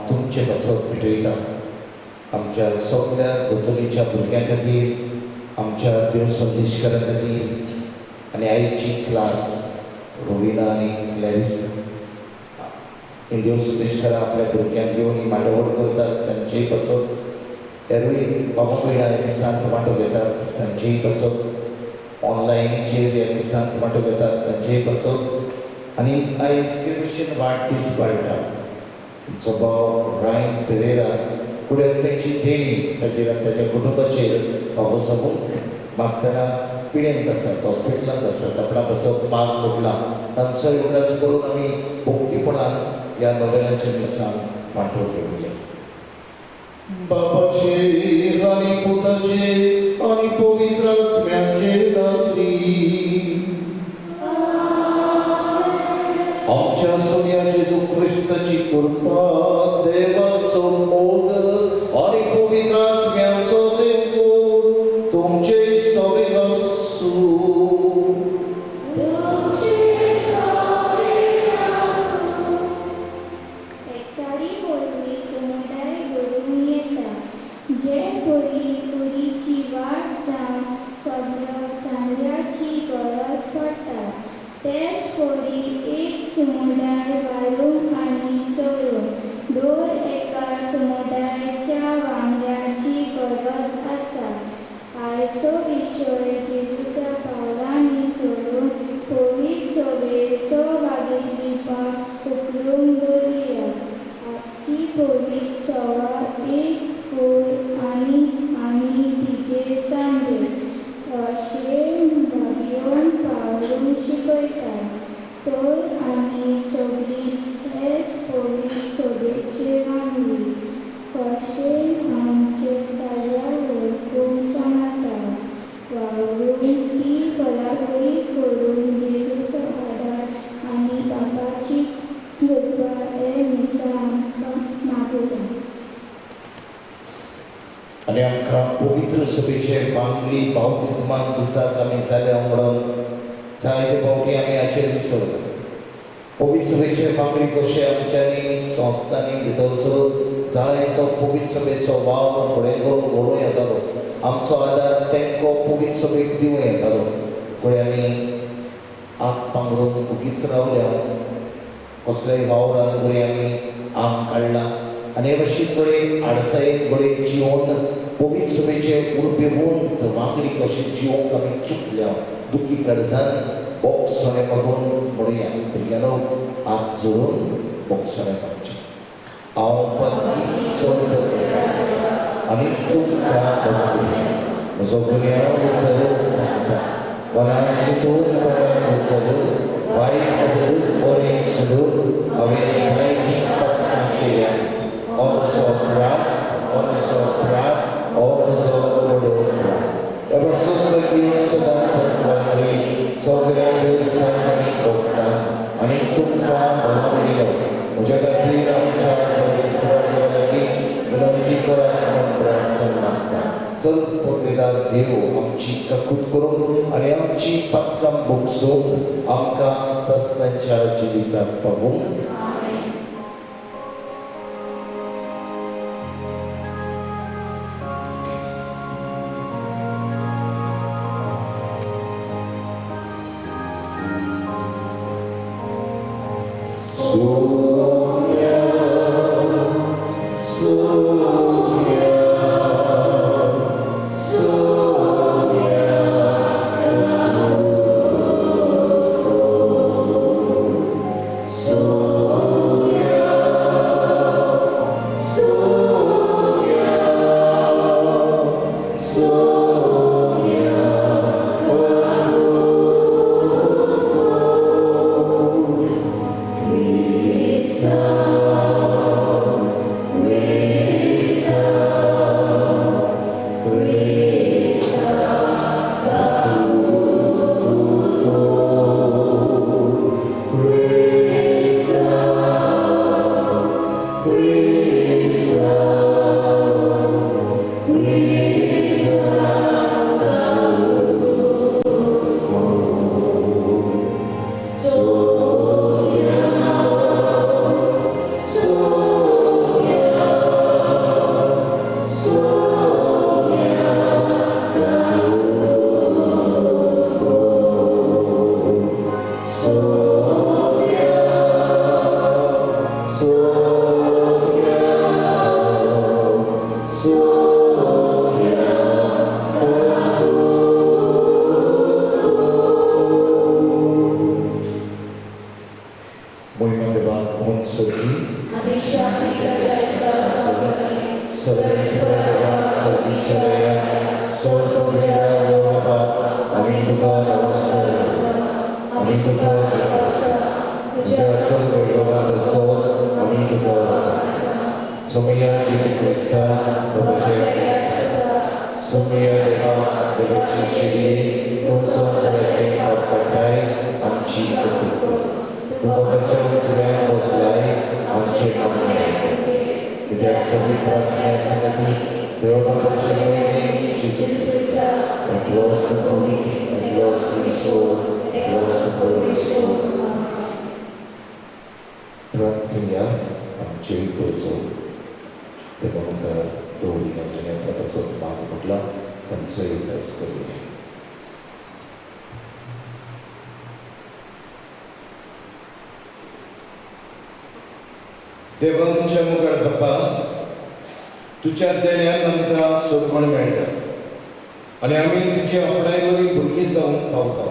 तुमचे बसवत पिटयता आमच्या सगळ्या दोतोलीच्या भुरग्यां खातीर आमच्या देव संदेशकारां खातीर आनी आयची क्लास रोविना आनी क्लॅरिस ही देव संदेशकारां आपल्या भुरग्यांक घेवन माटवड करतात तांचेय बसत एरूय बाबा पैडा ह्या दिसांत वांटो घेतात तांचेय बसत ऑनलायनीचेर ह्या दिसांत वांटो घेतात तांचेय बसत आनी आयज भशेन वाडदीस पाळटा तुमचो भाव रायन पेरेरा कुड्यात तांची देणी ताचेर आनी ताच्या कुटुंबाचेर फावो सामूक मागतना पिडेंत आसात हॉस्पिटलांत आसात आपणा बसप माग मुटला तांचो उगडास करून आमी भोक्तीपणान ह्या नोवेलांच्या दिसान वांटो घेवया. बापाचे आनी पुताचे आनी पवित्र आत्म्याचे नांवी आमच्या सोन्या जेजू ख्रिस्ताची कृपा देवाचो मोग आनी पवित्र आत्म्याचो देव तुमचे सगळे आसूं. जे पुरीची वाट सांड्याची गरज पडटा तेच पोरी एक समुदाय घालून आनी चोरून दर एका समुदायाच्या वांगड्याची गरज आसा. आयचो विशय जेजूच्या पावलांनी चोरून पवित्र सभेचो भागीदारीपण उखलून दवरुया. आख्खी पवित्र सभा एक आनी आमी तिचे सांगे अशें भागयोन पावलून शिकयता तर आमी सगळीं हेच पवित्र सभेचे वांगडी कशें आमचे कार्यां वळखूंक सांगता वावरून ती फलाबरी करून जेजूचो आदार आनी बापाची कृपा हे मिसा आमकां मागूया. आनी आमकां पवित्र सभेचे वांगडी बावतिजमान दिसाक आमी जाल्या म्हणून जायते फावटी आमी हाचेर विसरतात. पवित्र सभेचे वांगडी कशे आमच्यांनी संस्थांनी भितर सरून जायतो पवित्र सभेचो वाव फुडें करून व्हरून येतालो. आमचो आदार तेंको पवित्र सभेक दिवं येतालो. फुडें आमी आंग पांगरून उगीच रावल्या कसलेय वावरान बरें आमी आंग काडलां आनी हे भाशेन बरें आडसायेन बरें जिवन पवित्र सभेचे उर्बेवंत वांगडी कशें जिवंक आमी चुकल्या दुखी काळजान बोगसणे मागून म्हणुया. भुरग्यांनो हात जोडून बोगसणे मागचे. हांव पत्की सोड आनी तुमकां बघूया म्हजो गुन्यांव उचलून सांगता मनाची तोंड तोंडाक उचलून वायट आदरून बरें सोडून हांवें जायतीं पत्कां केल्यात. Also praat, also praat. Er was zonder die zodat het सगळ्या देवतांनी भोगतात आणि तुमकां बळावलेलो म्हज्या खातीर आमच्या सर्वेस्पराची विनंती करात म्हणून प्रार्थना मागता. सर्व पदवेदार देव आमची ककूत करून आनी आमची पत्कां भोगसून आमकां सस्त्यांच्या जिवितांत पावूंक देवा सतीच्या दया सोड तुझ्या देवता आम्ही तुका नमस्कार आम्ही तुका नमस्कार तुझ्या अतुल वैभवात सोड आम्ही तुका सोमया जेजू ख्रिस्ता प्रभूचे सोमया देवा देवाची चिडी तो संसाराचे पाप करताय आमची कबूल तुका बचाव सगळ्या पोचलाय आमचे नाम विद्या पवित्र आत्म्या संगती देवबापाच्या नावाने जेजू ख्रिस्ता and lost the weak and lost the soul and lost the holy soul. प्रार्थना आमचे गरजो तेव्हा म्हाका दवरिया सगळ्या प्रपासत माग म्हटला तांचो अभ्यास करूया. देवांच्या मुखार बाप्पा तुझ्या देण्यान आमकां सोडवण मेळटा आनी आमी तुजे आपणायलोली भुरगीं जावंक पावता.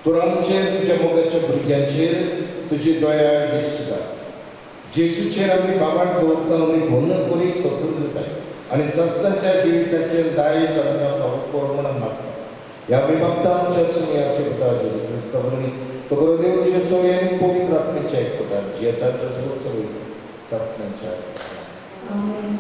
तूं आमचेर तुज्या मोगाच्या भुरग्यांचेर तुजी दया दिसता. जेजूचेर आमी बाबाड दवरता आनी म्हणून बरी स्वतंत्रताय आनी सस्ताच्या जिविताचेर दायज आमकां फावो कर म्हणून मागता. ह्या आमी मागता आमच्या सुमयाचे पुता जेजू क्रिस्ता वरवीं तो करून देव तुज्या सुमयानी पवित्र आत्म्याच्या एकवटान जियेतात तसो चलयता सस्तांच्या आसता. आमेन.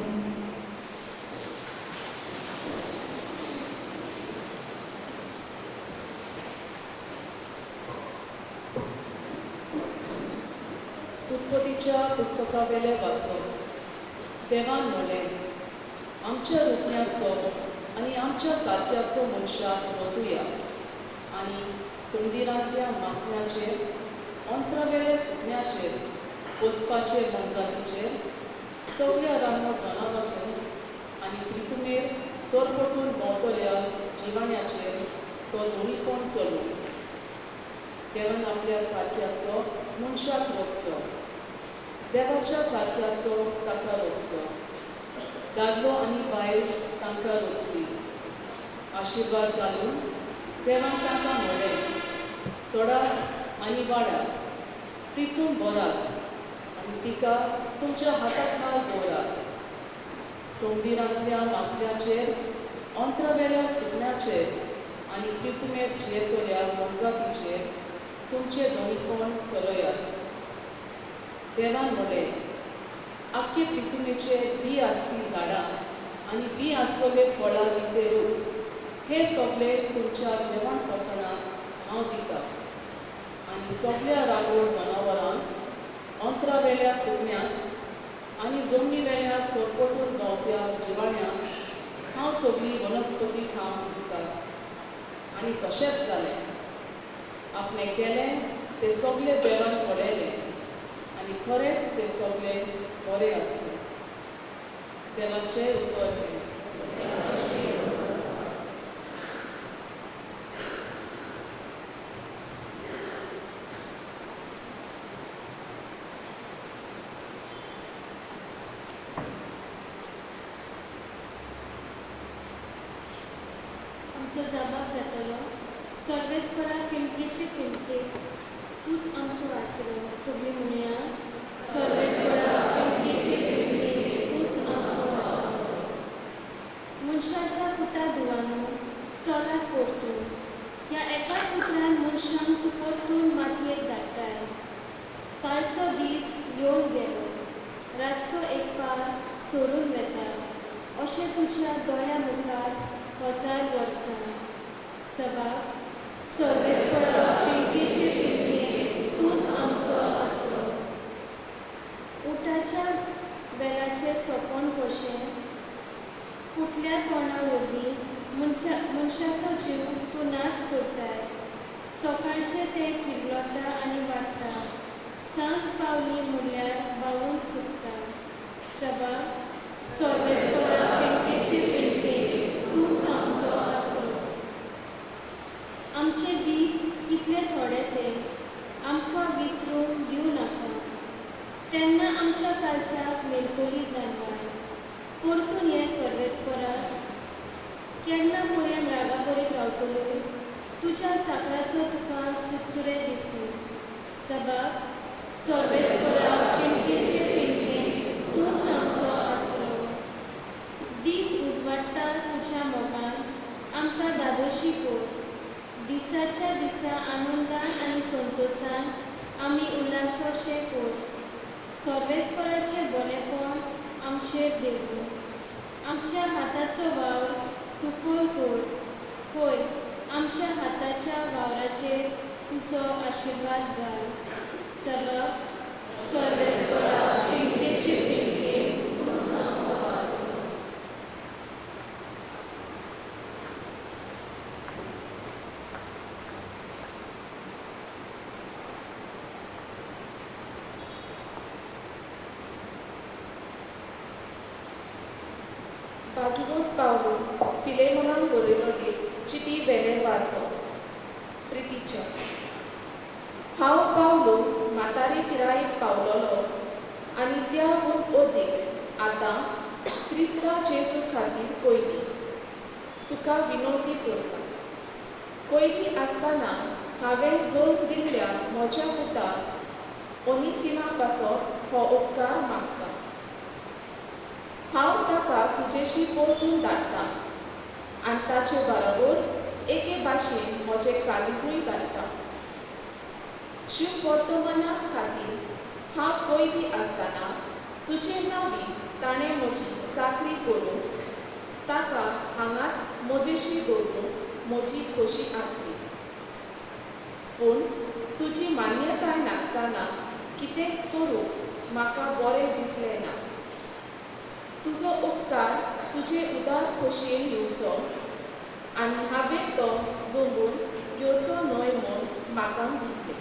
उत्पत्तीच्या पुस्तकावेले वाचप. देवान म्हणलें, आमच्या रुपण्याचो आनी आमच्या सारक्याचो मनशाक रचुया आनी सुंदरांतल्या मासण्याचेर अंतरावेले सुकण्याचेर वचपाचेर मनजातीचेर सगळ्या रानो जनावरांचेर आनी पृथ्वीर सोरपटून भोंवतल्या जिवाण्याचेर तो दोनीपण चलू. देवान आपल्या सारक्याचो मनशाक रचलो. देवाच्या सारक्याचो ताका रचलो. दादलो आनी बायल तांकां रचली. आशिर्वाद घालून देवान तांकां म्हणलें, चडात आनी वाडात, पृथ्वीन भरात आनी तिका तुमच्या हाता खाल दवरात. सोंदिरांतल्या मासल्याचेर अंतरावेल्या सुकण्याचेर आनी पृथ्वीर जियेतल्या मनजातीचेर तुमचे दोनीपण चलयात. देवान म्हणलें, आख्खे पृथ्वीचेर बी आसली झाडां आनी बी आसलोले फळां दिते रूख हे सगळे तुमच्या जेवण पसणाक हांव दिता. आनी सगळ्या रानवळ जनावरांक अंतरावेल्या सुकण्याक आनी जमनी वेळ्या सोरपटून गावप्या जिवाण्यांक हांव सगळी वनस्पती खावंक दिता. आनी तशेंच जालें. आपणें केलें तें सगळें देवान पळयलें आनी खरेंच तें सगळें बरें आसलें. देवाचें उतर हें. आमचो जबाब जातलो, सर्वेस्परा पिंपकेचे पिंपके तूच आमचो आसरो. सगळीं म्हणया, सर्वेस्परा पिंपकेचे पिंपके तूच आमचो आसरो. मनशाच्या पुता दुवानो चोराक परतून ह्या एकाच उतरान मनशांक तूं परतून मातयेक धाडटाय. कालचो दीस येवन गेलो, रातचो एक पार सोडून वेता. अशें तुज्या दोळ्या मुखार 1000 वर्सां. सबाब, सर्वेस्परा पिंपकेचे पिंपके तूच आमचो आसरो. उटाच्या वेलाचें सोपण कशें फुटल्या तोंडा वरवीं मनशाचो जीव तूं नाच करताय. सकाळचें तें किगलोता आनी वाडटा. सांज पावली म्हणल्यार बावून सुकता. सबाब, सर्वेस्परा पिंपकेचे पिंपके तूच आमचो आसरो. आमचे दीस कितले थोडे ते आमकां विसरूंक दिवं नाका. तेन्ना आमच्या काळजाक मेलतली जाणवाय. परतून हे सर्वेस्परा केन्ना पर्यंत रागा बरेक रावतल्यो. तुज्या चाकराचो तुका चुचुरे दिसूं. सबाब, सर्वेस्परा पिंपकेचे पिंपके तूच आमचो आसरो. दीस उजवाडटा तुज्या मोगान आमकां दादोशी कोर. दिसाच्या दिसा आनंदान आनी संतोशान आमी उल्हासोशे कोर. सर्वेस्पराचें बरेपण आमचेर देंवूं. आमच्या हाताचो वावर सुफल कोर. होय, आमच्या हाताच्या वावराचेर तुजो आशिर्वाद घाल. सबब सर्वेस्परा पिंकेचे पिंके तुजो सवास. भागीरथ पावलो फिलेमोनान बरयलोली चिटी वेलें वाचप. प्रितीच्या हांव पावलो म्हातारी पिरायेक पावलोलो आनी त्याहून अदीक आतां क्रिस्ता जेजू खातीर पयली तुका विनवती करता. पयलीं आसतना हांवें जोड दिल्ल्या म्हज्या पुताक ओनिसिमा पासत हो उपकार मागता. हांव ताका तुजेशी परतून धाडटां आनी ताचे बरोबर एके भाशेन म्हजें काळीजूय धाडटां. शिव वर्तमाना खातीर हांव पयलीं आसतना तुजे नांवी ताणें म्हजी चाकरी करून ताका हांगाच म्हजेशी दवरून म्हजी खोशी आसली. पूण तुजी मान्यताय नासतना कितेंच करूंक म्हाका बरें दिसलें ना. तुजो उपकार तुजे उदार खोशयेन येवचो आनी हांवें तो जोगून घेवचो न्हय म्हूण म्हाका दिसलें.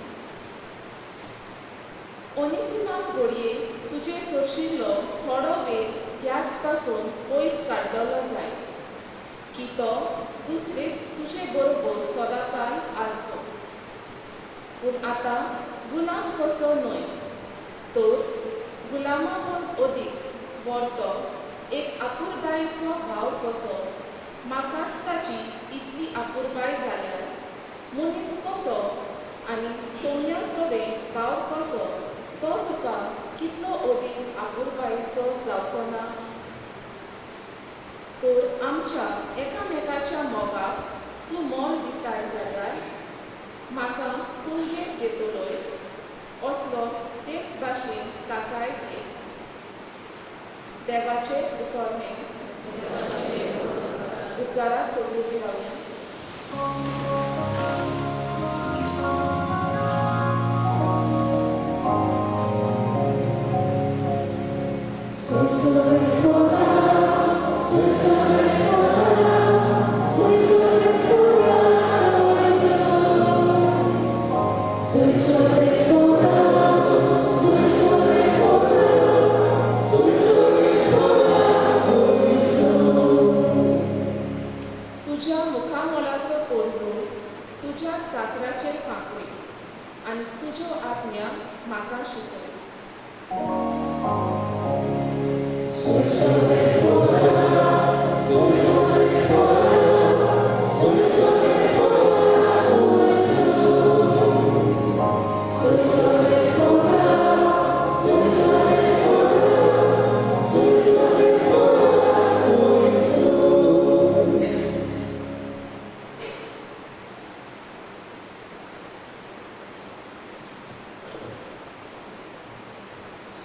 ओनिसिमाक घडये तुजे सोशिल्लो थोडो वेळ ह्याच पासून पयस काडलोलो जाय की तो दुसरे तुजे बरोबर सदांकाळ आसचो. पूण आतां गुलाम कसो न्हय तर गुलामाहून अदीक व्हरतो एक आपुरबायेचो भाव कसो. म्हाकाच ताची इतली आपुरबाय जाल्यार मनीस कसो आनी सोन्या सोबे भाव कसो तो तुका कितलो अदीक आपुरबायेचो जावचो ना. तर आमच्या एकामेकाच्या मोगाक तूं मोल दिताय जाल्यार म्हाका तुमगेर घेतलोय असलो तेच भाशेन ताकाय घे. देवाचे उतरणे उद्गाराक सोडून रावया. तुज्या मुखामोलाचो पोरजो तुज्या चाकराचेर फांकूय आनी तुज्यो आज्ञा म्हाका शिकय.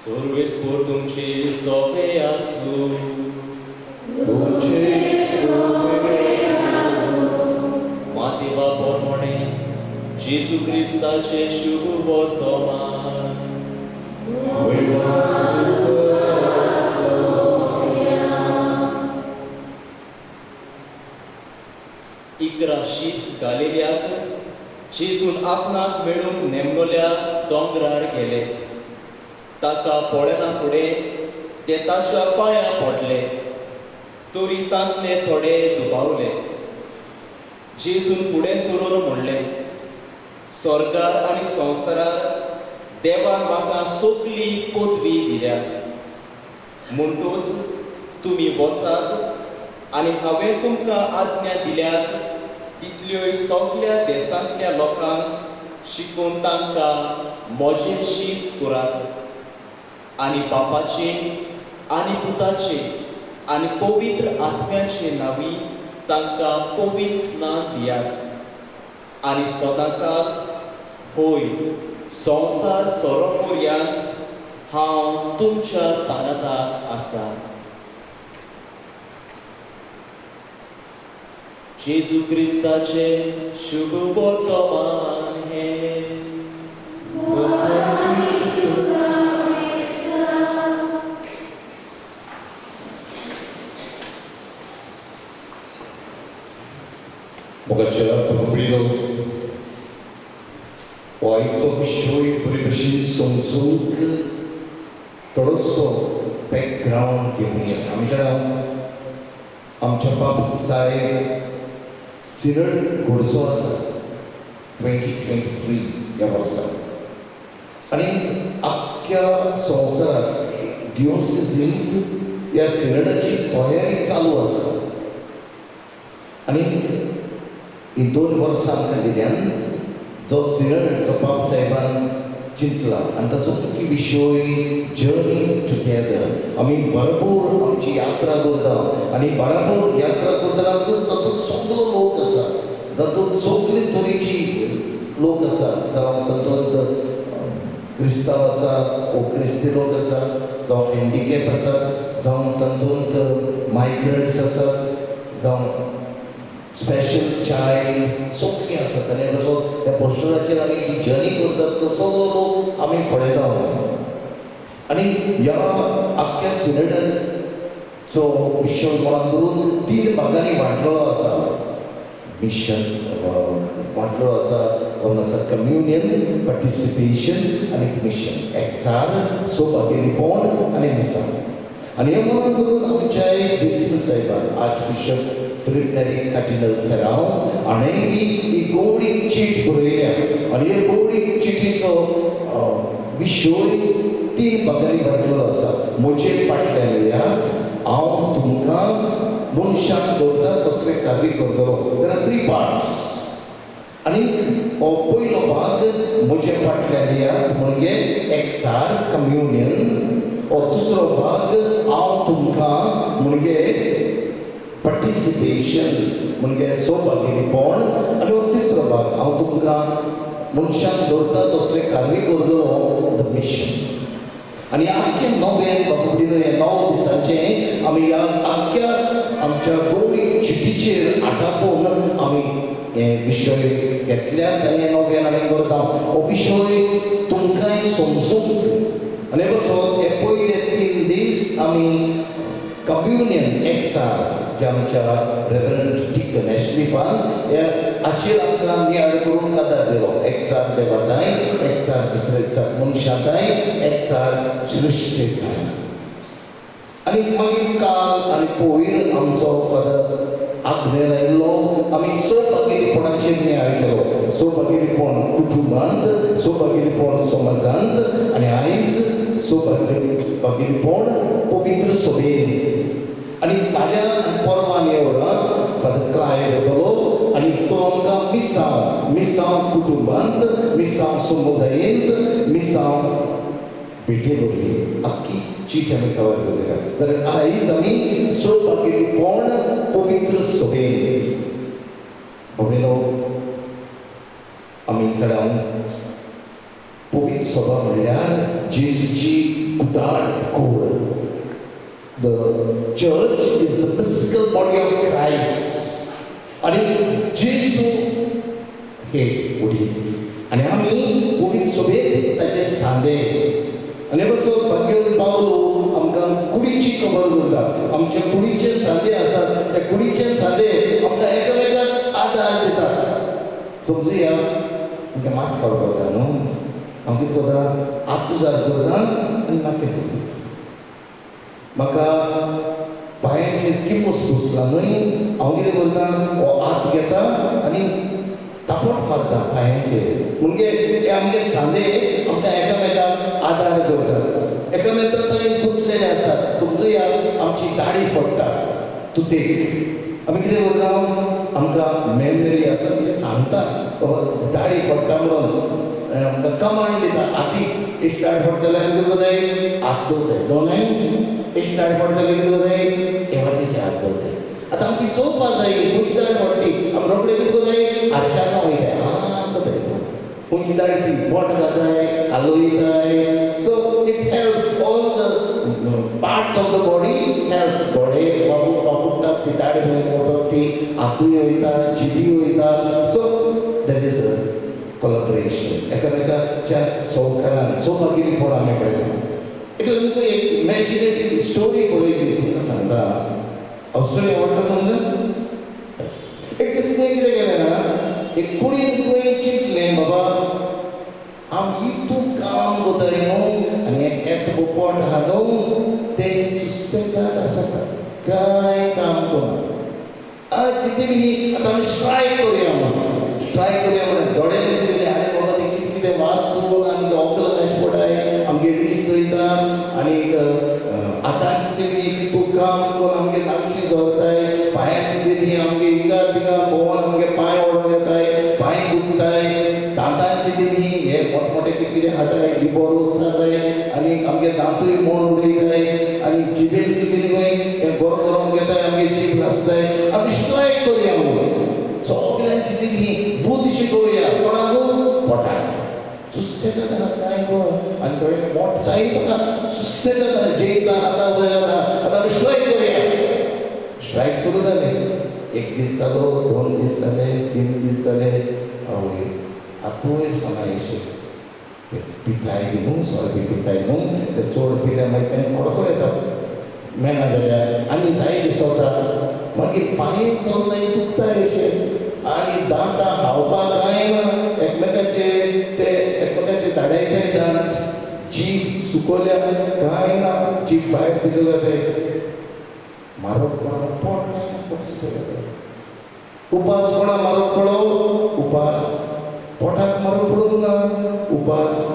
सर्वेस्पोर तुमची सोबे आसूं. मातेवा पोरमोणे जेजू क्रिस्ताचे शुभ वर्तमान. इकराशीस गालिल्याक जेजून आपणाक मेळूंक नेमलोल्या दोंगरार गेले. ताका पळना फुडें ते ताच्या पांयां पडले. तरी तांतले थोडे दुबावले. जेजून फुडें सरून म्हणलें, स्वर्गार आनी संवसारार देवान म्हाका सगली पदवी दिल्या. म्हणटूच तुमी वचात आनी हांवें तुमकां आज्ञा दिल्यात तितल्योय सगळ्या देशांतल्या लोकांक शिकून तांकां म्हजें शीस करात. आनी बापाचे आनी पुताचे आनी पवित्र आत्म्याचे नावी तांकां पवित्र स्नान दियात आनी सदांकाळ होय संवसार सोरो पर्यंत हांव तुमच्या सांगाताक आसा. जेजू क्रिस्ताचे शुभ वर्तमान हे मोगाच्या पगडीलो वाईचो विशय बरे भशेन समजूंक थोडोसो बॅकग्रावंड घेवया. आमी जाणा आमच्या बाब साहेब सिनड घडचो आसा 2023 ह्या वर्सा आनी आख्ख्या संवसारांत डिओसिसींत ह्या सिनडाची तयारी चालू आसा. आनी ही 2 वर्सां आमकां दिल्यांत जो सिनड जो बाब साहेबान चिंतला आनी ताचो मुख्य विशय जर्नी टुगेदर. आमी भरपूर आमची यात्रा करता आनी बराबर यात्रा करतना तातूंत सगलो लोक आसा, तातूंत सगळे तरेची लोक आसा. जावं तातूंत क्रिस्तांव आसा वो क्रिस्ती लोक आसा, जावं हँडिकॅप आसात, जावं तातूंत मायग्रंट्स आसात, जावं स्पेशल चायल्ड सगळीं आसात. आनी तसो त्या पोस्टराचेर आमी जी जर्नी करतात तो सगळो लोक आमी पळयता. आनी ह्या आख्ख्या सिनडाचो विशय म्हणून धरून 3 भागांनी वांटलेलो आसा. मिशन वांटलेलो आसा, जावन आसा कम्युनियन, पार्टिसिपेशन आनी मिशन. एकचार, सोबागिरीपण आनी मिसां. आनी हे म्हणून धरून आमच्या बेसिल साहेबान आर्च बिशप फिलिप नेरी कार्डिनल फेराव हाणें ही गोडी चीट बरयल्या आनी ह्या गोडी चिटीचो विशय 3 भागांनी वांटलेलो आसा. म्हजे फाटल्यान येयात, हांव तुमकां मनशाक दवरता तसले कार्य करतलो. There are 3 parts. आनी हो पयलो भाग म्हजे फाटल्यान येयात म्हणजे एकचार कम्युनियन. हो दुसरो भाग हांव तुमकां म्हणजे पार्टिसिपेशन म्हणजे सोबागिरीपण. आनी हो तिसरो भाग हांव तुमकां मनशाक दवरता तसले कार्य करतलो, द मिशन. आनी आख्ख्या नव्यान बाबडीन हे 9 दिसांचे आमी ह्या आख्ख्या आमच्या गौडी चिटीचेर आटापून आमी हे विशय घेतल्यात आनी हे नव्यान आमी करता. हो विशय तुमकांय समजूंक आनी बसत हे पयले 3 दीस आमी कम्युनियन एकचार जे आमच्या रेव्हरंड डिकन एश्लिफान हे हाचेर आमकां नियाळ करून कातार दिलो. एकचार देवाताय, एकचार दुसरे दिसाक मनशाताय, एकचार सृश्टीताय. आनी मागीर काल आनी पयर आमचो फादर आग्नेर आयिल्लो आमी सोबागिरीपणाचेर नियाळ केलो. सोबागिरीपण कुटुंबांत, सोबागिरीपण समाजांत आनी आयज सोबागिरीपण पवित्र सभेंत. आनी फाल्यां परवान येवरा फादर क्लायव येतलो आनी तो आमकां मिसांव कुटुंबांत, मिसांव समुदायेंत, मिसांव भेटे वरवीं आख्खी चीट आमी कवर करतले. जाल्यार आयज आमी सोबागिरीपण पवित्र सभेंत भोंवडेलो आमी सदां पवित्र सभा म्हणल्यार जेजूची उदार कूड. The church is the mystical body of Christ. आनी जेजू हेड उडी आनी आमी पवित्र सभेंत ताचे सांदे. आनी बसो भाग्यवन पावलो आमकां कुडीची खबर करता. आमचे कुडीचे सांदे आसात, त्या कुडीचे सांदे आमकां एकामेकाक आदार दितात. समजुया आमकां मात करता न्हू. हांव कितें करता, हात तुजार करता आनी माते करता. म्हाका पांयाचेर किमूस घुसला न्हय, हांव कितें करता, हो हात घेता आनी तापट मारता पांयाचेर. म्हणजे हे आमचे सांदे आमकां एकामेकाक आदार करतात. एकामेका थंय गुंतलेले आसात. समजुया आमची दाढी फोडटा तुतेक, आमी कितें करता, आमकां मेमरी आसा ती सांगता बाबा दाढी फोडटा म्हणून आमकां कमांड दिता. हातीक एक दाढी फोडटा जाल्यार आमी कितें करताय, हात दवरताय. दोनाय एश दाढ पडटली कितें कोताय देवाची हात धरताय आतां आमची चोवपाक जाय खंयची दाढ पडटी आमी रोखडे कितें कोताय आरशाक वयताय कोताय खंयची दाढ ती बोट घाताय कालो वयताय so it helps all the parts of the body helps दोळे वापरतात ती दाढ मोडतात ती हातूय वयता जिबी वयता so that is a collaboration एकामेकाच्या सहकारान सोमागिरी पड आमी पळयता एक तुमकां एक इमॅजिनेटीव स्टोरी बरयली तुमकां सांगता स्टोरी आवडटा तुमकां एक दीस कितें केलें ना एक कुडीन खंय चिंतलें बाबा हांव हितून काम कोताय न्हू आनी येत पोट आहा न्हू तें सुसेगाद आसता कांय काम करना आज जिंदगी आतां आमी स्ट्रायक करुया म्हणून दोळ्यांचे दिले आनी बाबा ते कितें कितें वाचून आमगे ऑकल मॅच पडाय आमगे वीस वयता आनी आतांची देवी तूं काम करून आमगे नागशी जोरताय पांयांची देवी आमगे हिंगा थिंगा भोंवन आमगे पांय ओडून येताय पांय दुखताय दांतांची देवी हे मोठमोठे कितें कितें खाताय लिबोर वचताय आनी आमगे दांतूय मोड उडयताय आनी जिबेची देवी हे गरम गरम घेताय आमगे जीब नासताय आमी स्ट्रायक करुया म्हणून सगळ्यांची देवी बुद्ध शिकोवया कोणाक पोटाक सुसेगाद आहा कांय कोण आनी थोडे मोठ जायत आहा सुसेगाद आहा जेयता आतां वयता आतां आमी स्ट्रायक करुया स्ट्रायक सुरू जालें एक दीस जालो 2 दीस जाले 3 दीस जाले आवय आतां वयर सोनायशे ते पिताय बी न्हू सोय बी पिताय न्हू ते चोड पिल्यार मागीर तेंकां कडकड येता मेळना जाल्यार आनी जाय दिसता मागीर पांय चलनाय दुखताय अशें आनी दांतां हावपाक कांय ना एकमेकाचे ते एकमेकाचे धाडायताय दांत जीब सुकोल्या कांय ना जीब भायर कितें जाताय मारप कोणाक पोट काय पोट उपास कोणाक मारप पडो उपास पोटाक मारप पडूंक ना उपास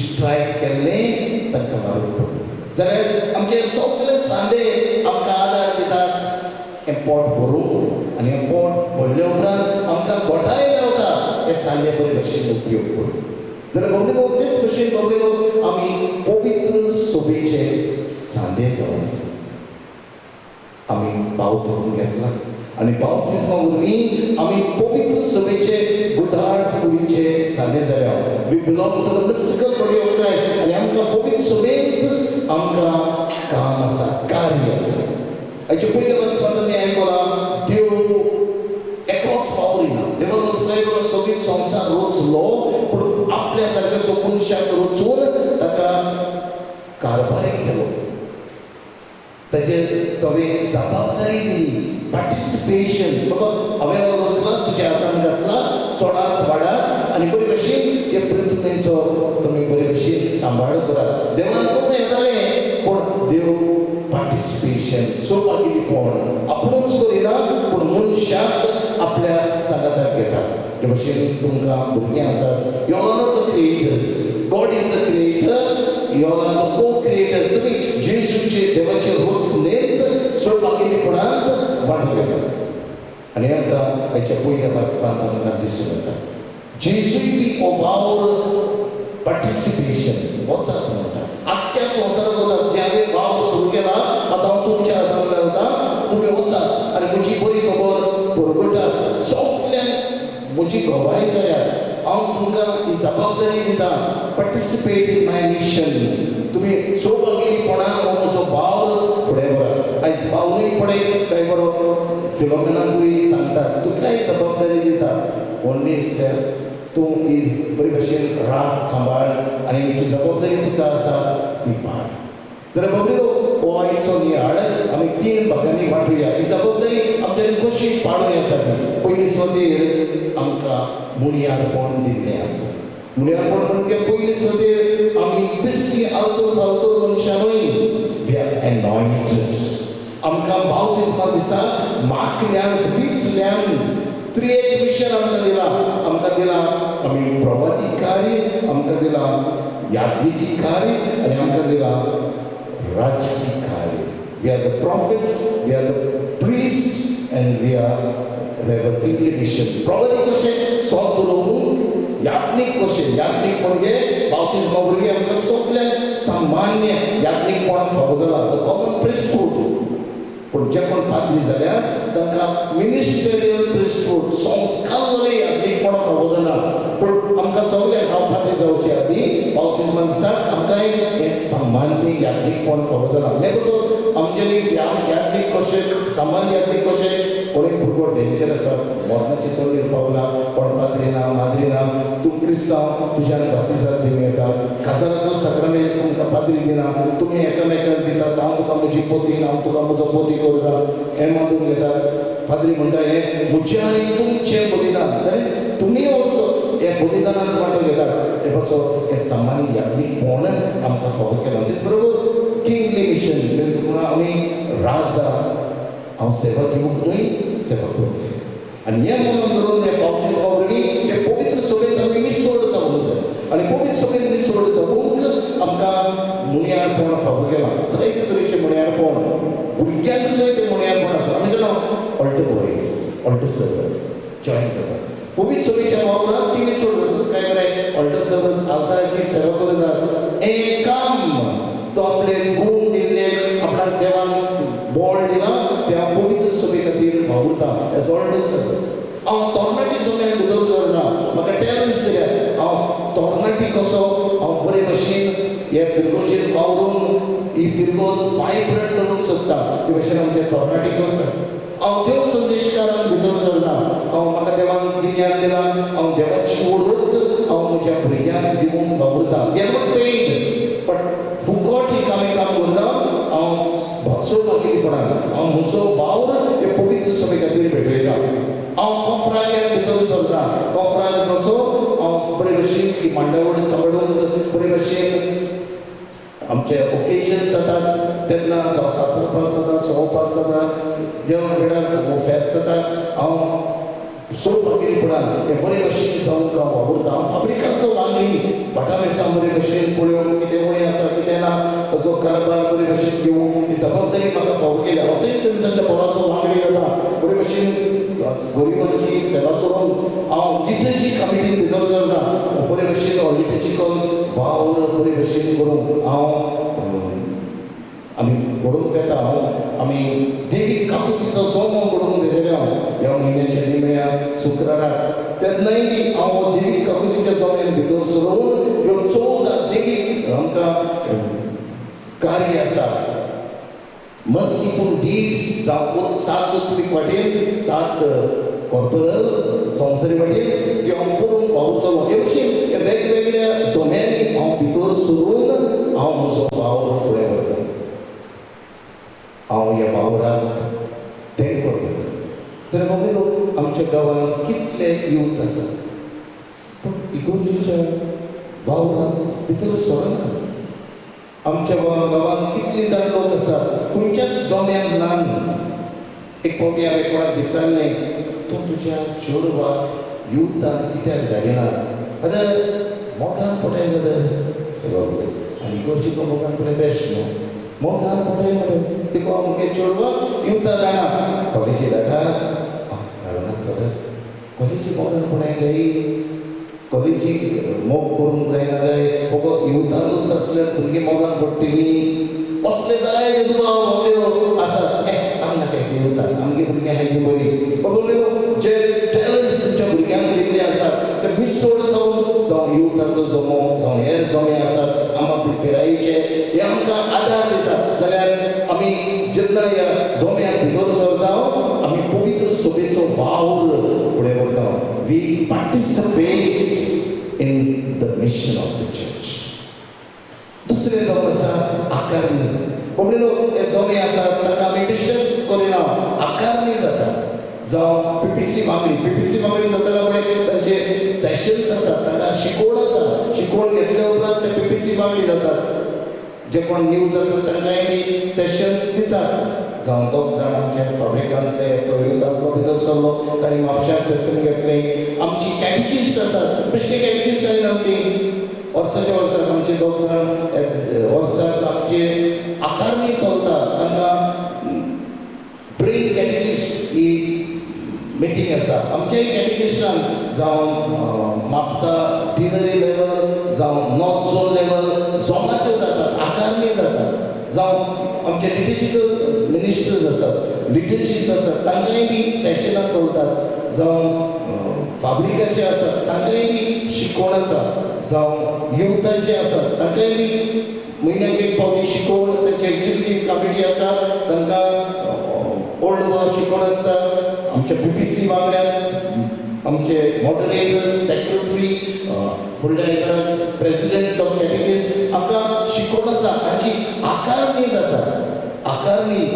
स्ट्रायक केल्लें तांकां मारप पडलें जाल्यार आमचे सगळे सांदे आमकां आदार दितात हें पोट भरूंक आनी हें पोट भरले उपरांत आमकां गोठाय मेवता हे सांदे बरे भशेन उपयोग करून जाल्यार बाबडे तेच भशेन बाबडे आमी पवित्र सोबेचे सांदे जावन आसा आमी बावतिजम घेतला आनी बावतिजमा वरवीं आमी पवित्र सोबेचे गुदार्थ कुडीचे सांदे जाल्या we belong to the mystical body of Christ आनी आमकां पवित्र सोबेंत आमकां काम आसा कार्य आसा हाचे पयले वचपाक तुमी आयकलां देव एकलोच वावरिना देवान तुकाय बरो सोबीत संवसार रचलो पूण आपल्या सारक्याचो मनशाक रचून ताका कारभार केलो ताचे सगळे जबाबदारी दिली पार्टिसिपेशन बाबा हांवें रचला तुज्या हातान घातला चोडात वाडात आनी बरे भशेन हे पृथ्वीचो तुमी बरे भशेन सांबाळ करात देवान खूब येतालें पूण देव पार्टिसिपेशन सोपागिरीपण आपुणूच करिना पूण मनशाक आपल्या सांगाताक घेता हे भशेन तुमकां भुरगीं आसात you are not the creators God is the creator you are the co creators तुमी जेजूचे देवाचे रचनेंत सोपागिरीपणांत वांटो घेतात आनी आमकां हाच्या पयल्या वाचपांत आमकां दिसून येता जेजूय बी ओबावर पार्टिसिपेशन वचात म्हणटा आख्ख्या संवसाराक वतात हांवें वावर सुरू केला आतां हांव तुमच्या हातान घालता तुमी वचात आनी म्हजी बरी खबर परगटा सगल्यांक म्हजी घोवाय जायात हांव तुमकां ही जबाबदारी दिता पार्टिसिपेट इन माय मिशन तुमी सोपागिरीपणान हो म्हजो वावर फुडें व्हरात आयज पावलूय पडय काय बरो फिलोमेनाकूय सांगतात तुकाय जबाबदारी दिता ओन्ली सेल्फ तूं ही बरे भशेन रात सांबाळ आनी हाची जबाबदारी तुका आसा ती पाड जाल्यार बाबडे हो आयचो नियाळ आमी 3 भागांनी वांटुया ही जबाबदारी आमच्यानी कशी पाडूं येता ती पयली सुवातेर आमकां मुणयारपण दिल्लें आसा मुणयारपण म्हणजे पयली सुवातेर आमी बेश्टी आलतूर फालतूर मनशांनूय वी आर एनॉयंटेड आमकां बावतिजमा दिसा माकल्यान विचल्यान त्रिएक मिशन आमकां दिला आमी प्रवादी कार्य आमकां दिला याज्ञिकी कार्य आनी आमकां दिला राजकीय कार्य we are the prophets we are the priest and we have a kingly mission प्रवादी कशें सोद दवरूंक याज्ञीक कशें याज्ञीक म्हणजे बावतिजमा भुरगीं आमकां सगल्यांक सामान्य याज्ञिकपण फावो जाला कॉमन प्रिस्टहूड पूण जे कोण पाद्री जाल्यार तांकां मिनिस्टरियल प्रिस्टहूड संस्कारवाले याज्ञिकपण फावो जाला पूण आमकां सगळ्यांक हांव पाद्री जावचे आदीं बावतिजमा दिसाक आमकां हे सामान्य याज्ञिकपण फावो जाला म्हणजे कसो आमगेली याज्ञिक कशें सामान्य याज्ञिक कशें कोणी भुरगो डेंजर आसा मरणाची तोंडीर पावला कोण पाद्री ना माद्री ना तूं क्रिस्तांव तुज्यान बातिजात दिवं येता काजाराचो साक्रामेंट तुमकां पाद्री दिना तुमी एकामेकाक दितात हांव तुका म्हजी पोतीन हांव तुका म्हजो पोती करता हें मागून घेतात पाद्री म्हणटा हें म्हजें आनी तुमचें बलिदान जाल्यार तुमी ऑल्सो हे बलिदानांत वांटो घेतात हे पासो हे सामान्य याज्ञिकपण आमकां फावो केलां तेच बरोबर किंगली मिशन म्हणून आमी राजा हांव सेवा दिवंकूय सेवा करतले आनी हें म्हणून धरून हें बावतिजमा वरवीं हे पवित्र सभेंत आमी निसोड जावंक जाय आनी पवित्र सभेंत निसोड जावंक आमकां मुणयारपण फावो केलां जायते तरेचें मुणयारपण भुरग्यांक सुद्दां तें मुणयारपण आसा आमी जाणा ऑल्टर बॉयज ऑल्टर सर्वस जॉयन जातात पवित्र सभेच्या वावरांत ती निसोड जातात काय बरें ऑल्टर सर्वस आल्ताराची सेवा करतात एक काम तो आपले गूण दिल्ले आपणाक देवान बळ दिला त्या पवित्र सभे खातीर वावुरता एज ऑल्टर सर्वस हांव तरणाटी सभेन भितर सरना म्हाका टॅलंट्स दिल्यात हांव तरणाटी कसो हांव बरे भशेन हे फिरगोचेर वावरून ही फिरगोज वायब्रंट करूंक सोदता ते भशेन आमचे तरणाटी करतात हांव देव संदेशकारान भितर सरना हांव म्हाका देवान गिन्यान दिला हांव देवाची ओळख हांव म्हज्या भुरग्यांक दिवूंक वावुरता we are not paid but फुकट ही कामे काम करता हांव सोडपाकीपणान हांव म्हजो वावर हे पवित्र सभे खातीर भेटयता हांव कॉफ्रांत भितर सरता कॉफ्रांत कसो हांव बरे भशेन ही मांडावळ सांबाळूंक बरे भशेन आमचे ओकेजन्स जातात तेन्ना जावं सातरपास जाता सोवपास जाता देवा वेळार फेस्त जाता हांव सोडपाकीपणान हे बरे भशेन जावंक हांव वावुरता हांव फाब्रिकाचो वांगडी भटामेसां बरे भशेन पळोवन कितें उणें आसा कितें ना ताचो कारबार बरे भशेन घेवूं ही जबाबदारी म्हाका फावो केल्या हांव सेंट विन्संट पॉलाचो वांगडी जाता बरे भशेन गरिबांची सेवा करून हांव लिटरजी कमिटीन भितर सरता बरे भशेन लिटर्जिकल वावर बरे भशेन करून हांव आमी घडोवंक येता आमी देवीक काकुतीचो जोमो घडोवंक घेतले हांव ह्या म्हयन्याच्या निमण्या शुक्राराक तेन्नाय बी हांव देवीक काकुतीच्या जोम्यान भितर सरून ह्यो 14 देवीक आमकां कार्य आसा मर्सीफूल डीड्स जावं 7 उत्वीक वाटेन 7 कॉर्पोरल संवसारी वाटेन त्यो हांव करून वावुरतलो हे भशेन हे वेगवेगळ्या जोम्यांनी हांव भितर सरून हांव म्हजो वावर फुडें व्हरता हांव ह्या वावराक तेंको दिता तर बाबा आमच्या गांवांत कितले यूथ आसा पूण इगोर्जीच्या वावरांत भितर सरनात आमच्या गांवांत कितली जाण लोक आसा खंयच्याच जोम्यान नात एक फावटी हांवें कोणाक विचारलें तूं तुज्या चेडवाक युथान कित्याक धाडिना आतां मोगान पळय गदर आनी इगोर्जीको मोगान पळय बेस्ट न्हू मोगान पळय म्हणून देखो आमगे चेडवाक युथा धाडा कॉलेजी धाडा धाडनात फादर कॉलेजी मोगान पळय जाय कॉलेजीक मोग करूंक जायना जाय फकत युथानूच आसल्यार भुरगीं मोगान पडटलीं असले जाय तुका बाबड्यो आसात आमकां काय युथान आमगे भुरगीं आहाय तीं बरीं बाबड्यो जे टॅलंट्स तुमच्या भुरग्यांक दिल्ले आसात ते मिसोड जावं युथाचो जोमो जावं हेर जोमे आसात आमकां पिरायेचे हे आमकां आदार दितात जाल्यार आमी जेन्ना ह्या जोम्याक भितर सरता आमी पवित्र सभेचो वावर फुडें व्हरता we participate in the mission of the church. दुसरें जावन आसा आकारणी बाबड्यो हे जोमे आसात ताका आमी डिस्टन्स करिना आकारणी जाता जावं पीपीसी वांगडी जाताना फुडें तांचे सेशन्स आसात ताका शिकोवण आसा शिकोवण घेतल्या उपरांत ते पीपीसी वांगडी जातात जे कोण न्यू जातात तांकांय बी सेशन्स दितात जावं दोग जाण आमचे फाब्रिकांतले युथांतलो भितर सरलो ताणी म्हापश्यां सेशन घेतलें आमची कॅटिकिस्ट आसात बेश्टे कॅटिकिस्ट जायना ती वर्साच्या वर्साक आमचे दोग जाण वर्साक आमचे आकारणी चलता तांकां ब्रेन कॅटिकिस्ट ही मिटींग आसा आमच्याय कॅटेगिस्टान जावं म्हापसा डिनरी लेवल जावं नॉर्थ झोन लेवल झोमाच्यो जातात आकारणी जातात जावं आमचे लिटरेचर मिनिस्टर्स आसात लिटरशीप आसात तांकांय बी सेशनां चलतात जावं फाब्रिकाचे आसात तांकांय बी शिकवण आसा जावं युथाचे आसात तांकांय बी म्हयन्याक एक फावटी शिकवण तांची एक्झिक्युटीव कमिटी आसा तांकां ओल्ड गोवा शिकवण आसता आमच्या PPC वांगड्याक आमचे मॉडरेटर्स सेक्रेटरी फुडल्या हेका प्रेसिडेंट्स ऑफ कॅटेगरीज आमकां शिकवण आसा तांची आकारणी जाता आकारणी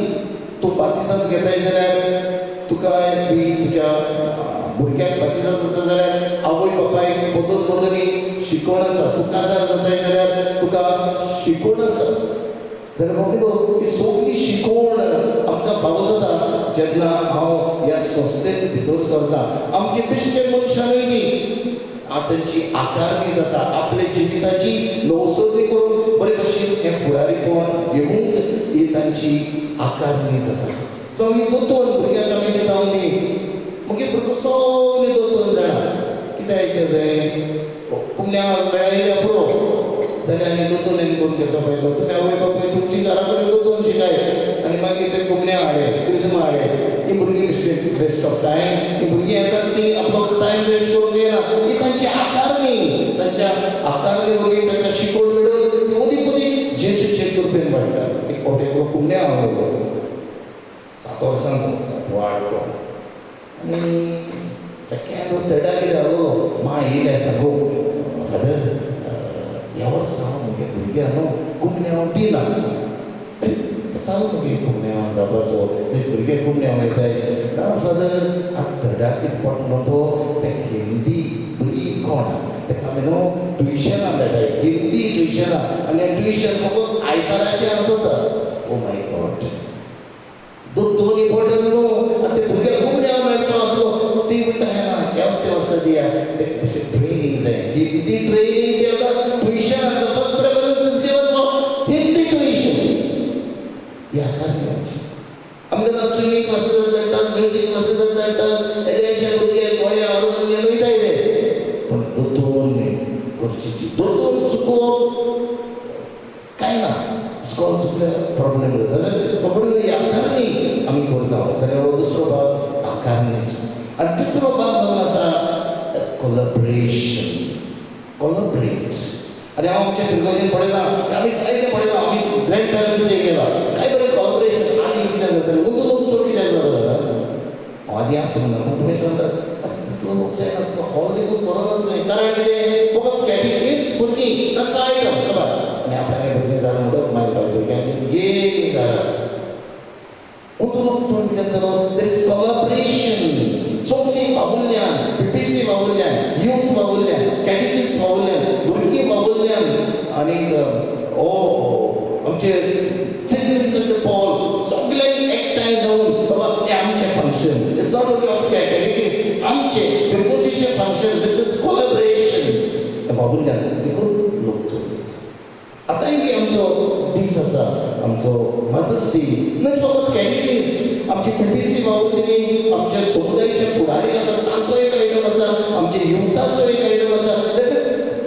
तूं बातिजांत घेताय जाल्यार तुका बी तुज्या भुरग्याक बातिजांत आसा जाल्यार आवय बापाय मदून मदनी शिकवण आसा तूं काजार जाताय जाल्यार तुका शिकवण आसा जाल्यार म्हणटलो ही सगळी शिकवण आमकां फावो जाता जेन्ना हांव ह्या संस्थेंत भितर सरता आमचे बेश्टे मनशानूय बी तांची आकारणी जाता आपल्या जिविताची नवसरणी करून बरे भशेन हें फुडारीपण घेवूंक ही तांची आकारणी जाता जावं ही दोतोर भुरग्यांक आमी दिता न्ही मागीर भुरगो सगळे दोतोर जाणा कितें आयचें जाय पुण्या मेळयल्या पुरो जाल्यार आनी दोतोर आनी कोण घेवचो फायदो तुमी आवय बापूय तुमची घरा कडेन दोतोर शिकाय आनी मागीर ते कुमण्या हाडे क्रिस्मा हाडे ही भुरगीं बेश्टे वेस्ट ऑफ टायम ही भुरगीं येतात ती आपलो टायम वेस्ट करूंक येना ही तांची आकारणी तांच्या आकारणी वरवीं तांकां शिकवण मेळून ती मदीं मदीं जेजूचे कृपेन वाडटा एक फावटी एकलो कुमण्या हाडलो 7 वर्सांचो 7 वाडलो आनी सेकेंड वा थर्डाक कितें जालो मा येयलें आसा गो फादर ह्या वर्सा हांव म्हगे भुरग्यां न्हू कुमण्यां दिना तो सांगू मगे कुमण्यां जावपाचो तेजे भुरगे कुमण्यां वयताय ना फादर आतां थर्डाक कितें पडलो तो तेका हिंदी बरी कोण तेका आमी न्हू ट्युशनां धाडटाय हिंदी ट्युशनां आनी हें ट्युशन फकत आयताराचें आसता ओ माय गॉड दोन इम्पॉर्टंट न्हू आतां ते भुरग्याक कुमण्यां मेळचो आसलो ती म्हणटा ना ह्या वर्सा दिया तेका मातशें ट्रेनींग जाय हिंदी ट्रेनींग दिता ट्युशन आतां first preference is given for Hindi tuition ह्या कारणाची आमी ताका स्विमींग क्लासीस धाडटात म्युजीक क्लासीस धाडटात येद्याशे भुरगे गोड्या हाडून वयताय ते पूण दोतोर गरजेची दोतोर चुकोवप कांय ना स्कॉल चुकल्यार प्रॉब्लेम जाता जाल्यार खबर ह्या कारणी आमी करता जाल्यार हो दुसरो भाग आकारणीचो आनी तिसरो भाग जावन आसा कोलॅबरेशन कोलॅबरेट आनी हांव आमच्या फिरगोजीन पळयता आमी जायते पळयता आमी ग्रँड पॅरंट्स डे केला काय बरें कोलॅबरेशन आदी कितें जातालें उंदो लोक चड कित्याक जालो जाता हांव आदी आसूं म्हणटा पूण तुमी सांगतात आतां तितलो लोक जायनासलो हो देखून बरो नासलो कारण कितें फकत कॅटेकीज भुरगीं तांचो आयटम खबर आनी आपल्याक भुरगीं जालें म्हणटच मागीर भुरग्यांक एक जालां उंदो लोक चड कित्याक जालो देर इज कोलॅबरेशन सगळीं वावुरल्यान PPC वावुरल्यान यूथ वावुरल्यान कॅटेकीज वावुरल्यान भुरगीं वावुरल्यान आनीक आमचे सेंट विन्संट पॉल सगळ्यांनी एकठांय जावन बाबा हें आमचें function it's not only of catechesis आमचें फिरगोजीचें फंक्शन देट इज कोलॅबरेशन वावुरल्यान देखून लोक चड आतांय बी आमचो दीस आसा आमचो मदर्स डे न्हय फकत कॅटेकीज आमची PPC वावुरतली आमच्या समुदायाचे फुडारी आसा तांचो एक आयटम आसा आमच्या युथाचो एक आयटम आसा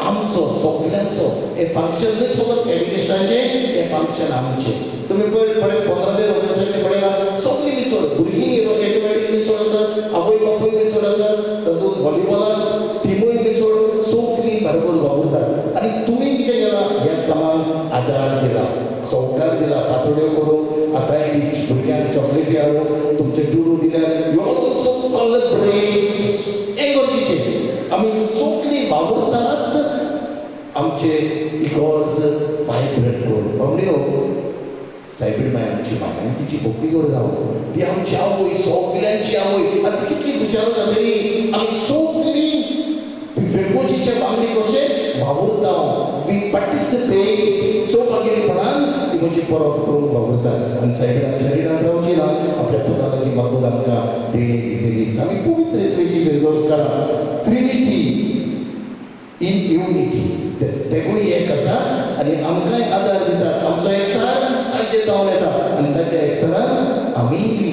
आमचो सगळ्यांचो हें फंक्शन न्हय फकत कॅटेकिस्टांचें हें फंक्शन आमचें तुमी पळय 15 वर्सांचें पळयलां सगळीं मिसळ भुरगीं एटोमॅटीक मिसळ आसात आवय बापूय मिसळ आसात तातूंत व्हॉलीबॉलाक टिमूय मिसळ सगळीं बरोबर वावुरतात आनी तुमी कितें केलां ह्या कामाक आदार दिला सहकार दिला पातोड्यो करून आतांय भुरग्यांक चॉकलेटी हाडून तुमचे टुरू दिल्यार यू ऑल्सो कोलॅबरेट हें गरजेचें आमी सगळीं वावुरतात आमचे इकॉज वायब्रंट करून बामणीनो सायबीण माय आमची माय आनी तिची भक्ती करूं जावं ती आमची आवय सगळ्यांची आवय आनी कितली विचारूं जातली आमी सगळीं फिरगोजीचे वांगडी कशे वावुरता वी पार्टिसिपेट सौभाग्यपणान ती म्हजी परब करून वावुरतात आनी सायबीण आमच्या रिणांत रावची ना आपल्या पुता लागीं मागून आमकां देणी दितलीच आमी पवित्रतेची फिरगोजकारां ट्रिनिटी इन युनिटी तेगूय एक आसा आनी आमकांय आदार दितात आमचो एकचार तांचे जावन येता आनी ताच्या एकचारान आमी बी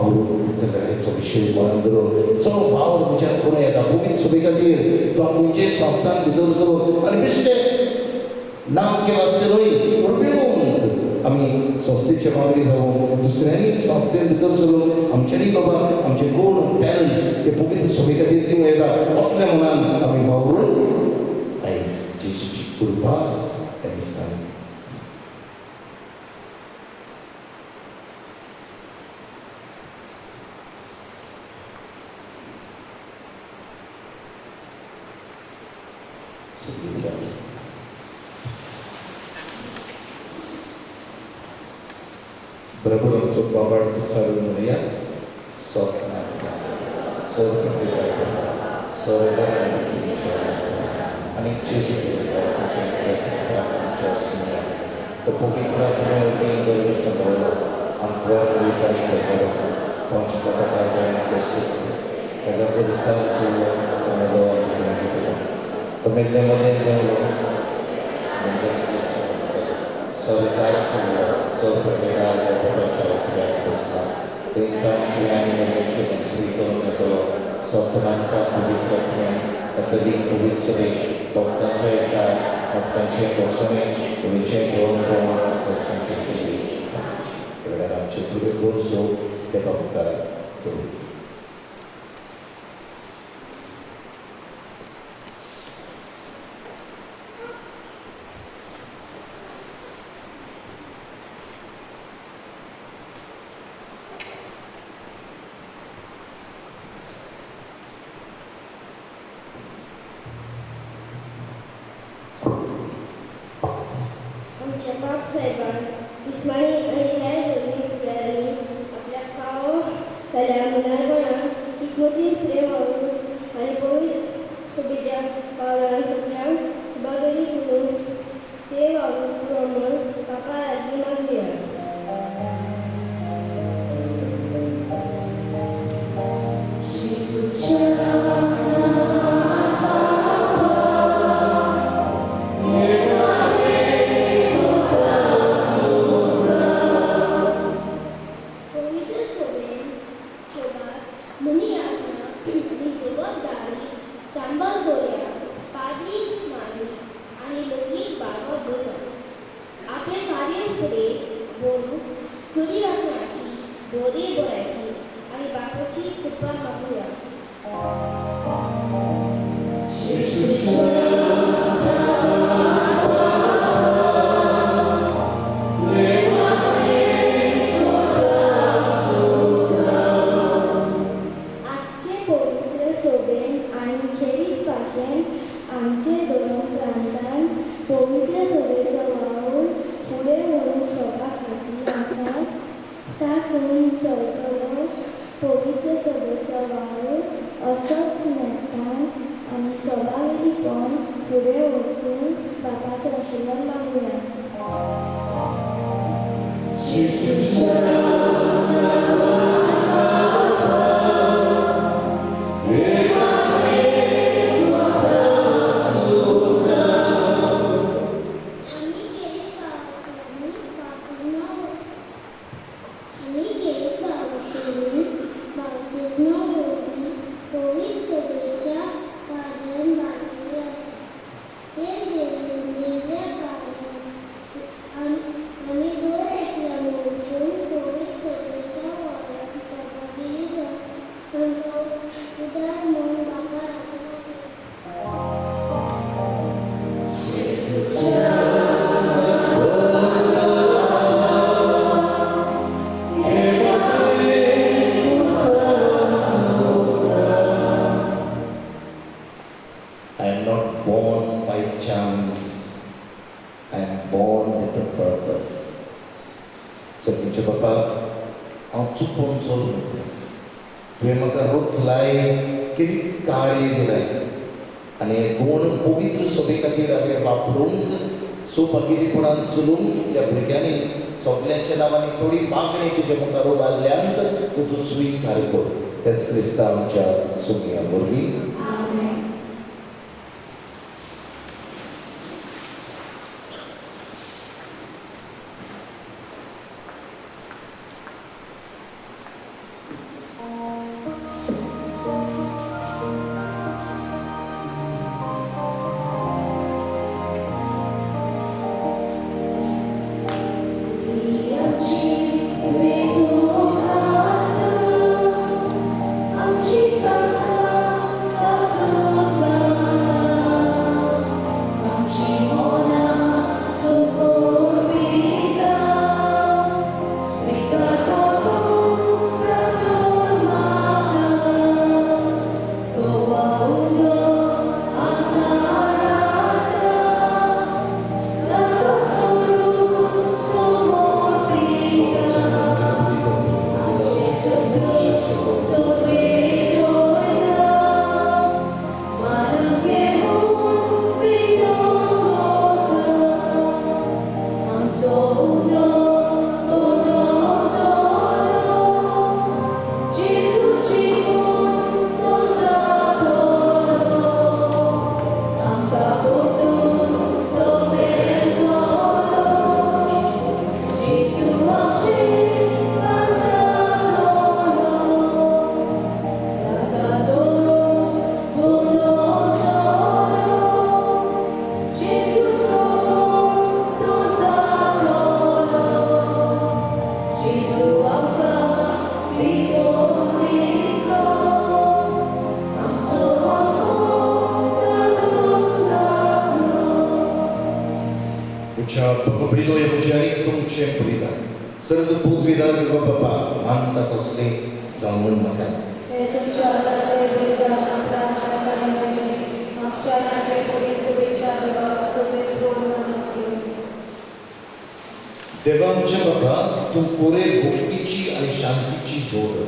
वावरून जगण्याचो विशय मनान धरून जो वावर म्हज्यान करूं येता पवित्र सभे खातीर जो खंयचेय संस्थान भितर सरून आनी बेश्टें नांव के वास्ते रोय रुपेवंत आमी संस्थेचे वांगडी जावूं दुसऱ्यांनी संस्थेन भितर सरून आमच्यांनी बाबा आमचे गूण टॅलंट्स हे पवित्र सभे खातीर दिवं येता असल्या मनान आमी वावरून आयज जेजूची कृपा आनी सांग बरोबर आमचो बाबाड तो चालू म्हणूया आणि जेजू तो पवित्र आत्म्या समोर अंकवार वयतांचो बरो पंचप्रकार ताका परिसर तो मेल्ले मध्ये देवलो सरकारचं सरकारच्या पोटाच्या ते तांची आणि नवीनचे स्वीकारून जातो सप्तमांका पवित्रात्म्या कॅथोलिक पवित्र सभे भक्तांच्या एका भक्तांचे बसणे गोंयचे जेवण प्रमाण संस्थांचे केली एवढ्या आमचे तुळे गोरसो ते बाबकार करू आमच्या बाप साहेबान इस्माणी आणि हेर धर्मीक फुडाऱ्यांनी आपल्या फावो जाल्या मुनारपणान एकमतीन फुडें व्हरून आनी पवित्र सभेच्या वावरान सगळ्यांक शुभागरी करून ते वावर प्रमाण बापा लागीं मागुया चलूंक या भुरग्यांनी सगळ्यांच्या नांवांनी थोडी मागणी तुजे मुखार उबारल्यांत तूं स्वीकार कर तेच क्रिस्तांवांच्या सुमया वरवीं Briloi Evangelic तुमचे परिधान सर्व बुद्धविधान व बाबा मानतात असले जाणून नका हे तुमच्या हातातले बलिदान आपल्या मनाकडे मिळणे आमच्या नाते पोलीस शुभेच्छा देवा सोबेस बोलून देवा आमच्या बाबा तू पुरे भक्तीची आणि शांतीची जोड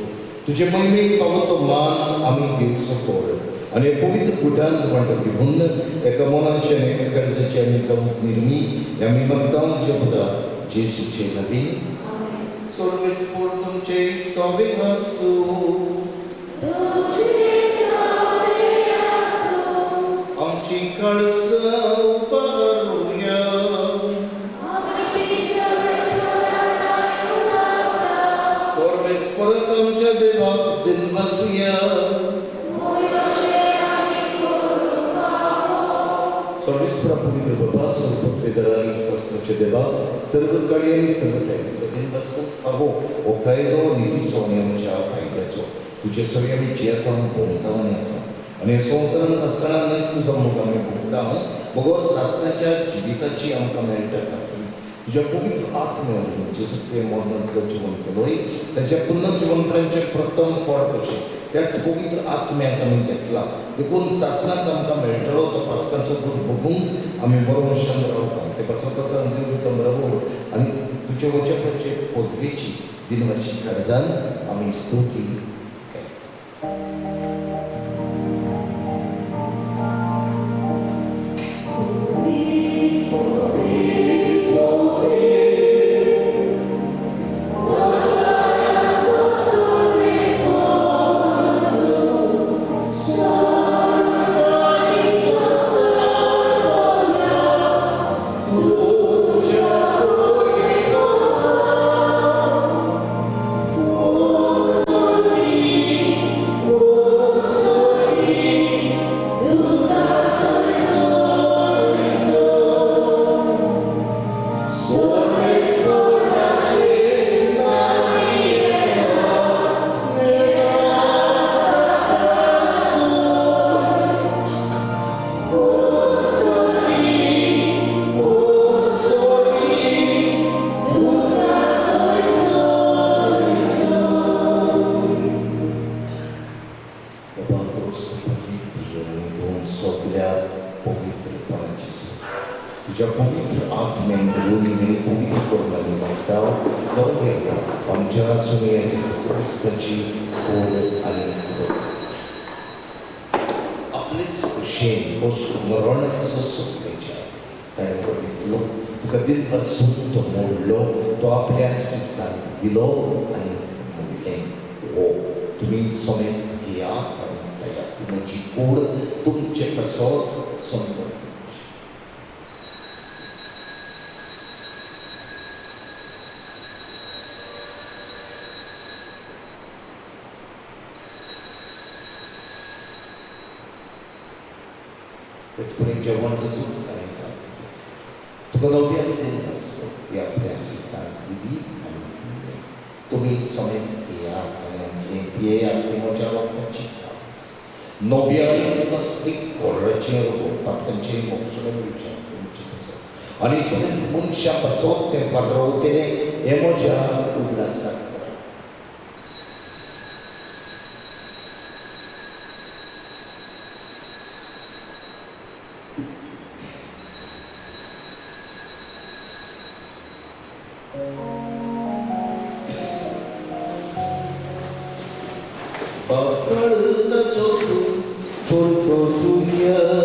तुझे महिमेक फावो तो मान आम्ही दिवस पड आणि पवित्र कुटान म्हणटा घेऊन एका मनाचे आणि एका कर्जाचे आम्ही जाऊन निर्मी आम्ही मागतां तुझ्या पुता जेसूचे नवी सर्वेस पोर तुमचे सवे आसू आमची कडसा उबारूया सर्वेस परत आमच्या देवा दिन वसूया सर्विस पवित्र बाबा सर्व फेदराली सस्त्रचे देवा सर्व कडियानी सर्व तयारी दिन बसून फावो ओ कायदो नीतीचो आणि आमच्या फायद्याचो तुझे सगळे आम्ही जियेता भोंवतावणी आसा आणि संवसारांत आसतना न्हय तुजो मोग आमी भोगता बगोर शास्त्राच्या जिविताची आमकां मेळटा खातीर तुझ्या पवित्र आत्म्यान जेजू ते मरणांतलो जीवन केलोय त्याच्या पुनर्जीवनपणाचे प्रथम फळ कशें त्याच पवित्र आत्म्याक आमी घेतला देखून शास्त्रांत आमकां मेळटलो तो पासकांचो दूध बघून आमी बरो शांत रावता ते पासकांत देव बरोबर आनी तुजे वचपाचे पदवेची दिनवाची काळजान आमी स्तुती तुझ्या पवित्र आत्म्यान दोन्ही वेळी पवित्र करून आम्ही मागता जाऊ दे आमच्या सुमयाची क्रिस्ताची ओढ आणि आपलेच खुशेन गोष्ट मरण सुखण्याच्या ताणें बघितलो तुका दिल पासून तो मोडलो तो आपल्या शिष्यांक दिलो आनी म्हणलें हो तुम्ही समेस्त घेयात आनी खायात ती म्हजी कूड तुमचे पासत संबंध त्याचपर्यंत जेवणाचं तूच करायचं तुका नव्यान दिन आसलो ती आपल्या शिष्यांक दिली आनी म्हणलें तुमी समेस्त घेयात आनी आमचें पियेयात ती म्हज्या वखदाची कास नव्यान सस्तीक कोर्राचें पातकांचें मोक्षण विचार तुमचे पासत आनी समेस्त मनशां पासत तें वाडरवतेलें हें म्हज्या उगडासाक Bafalda Joku, Porcotuia.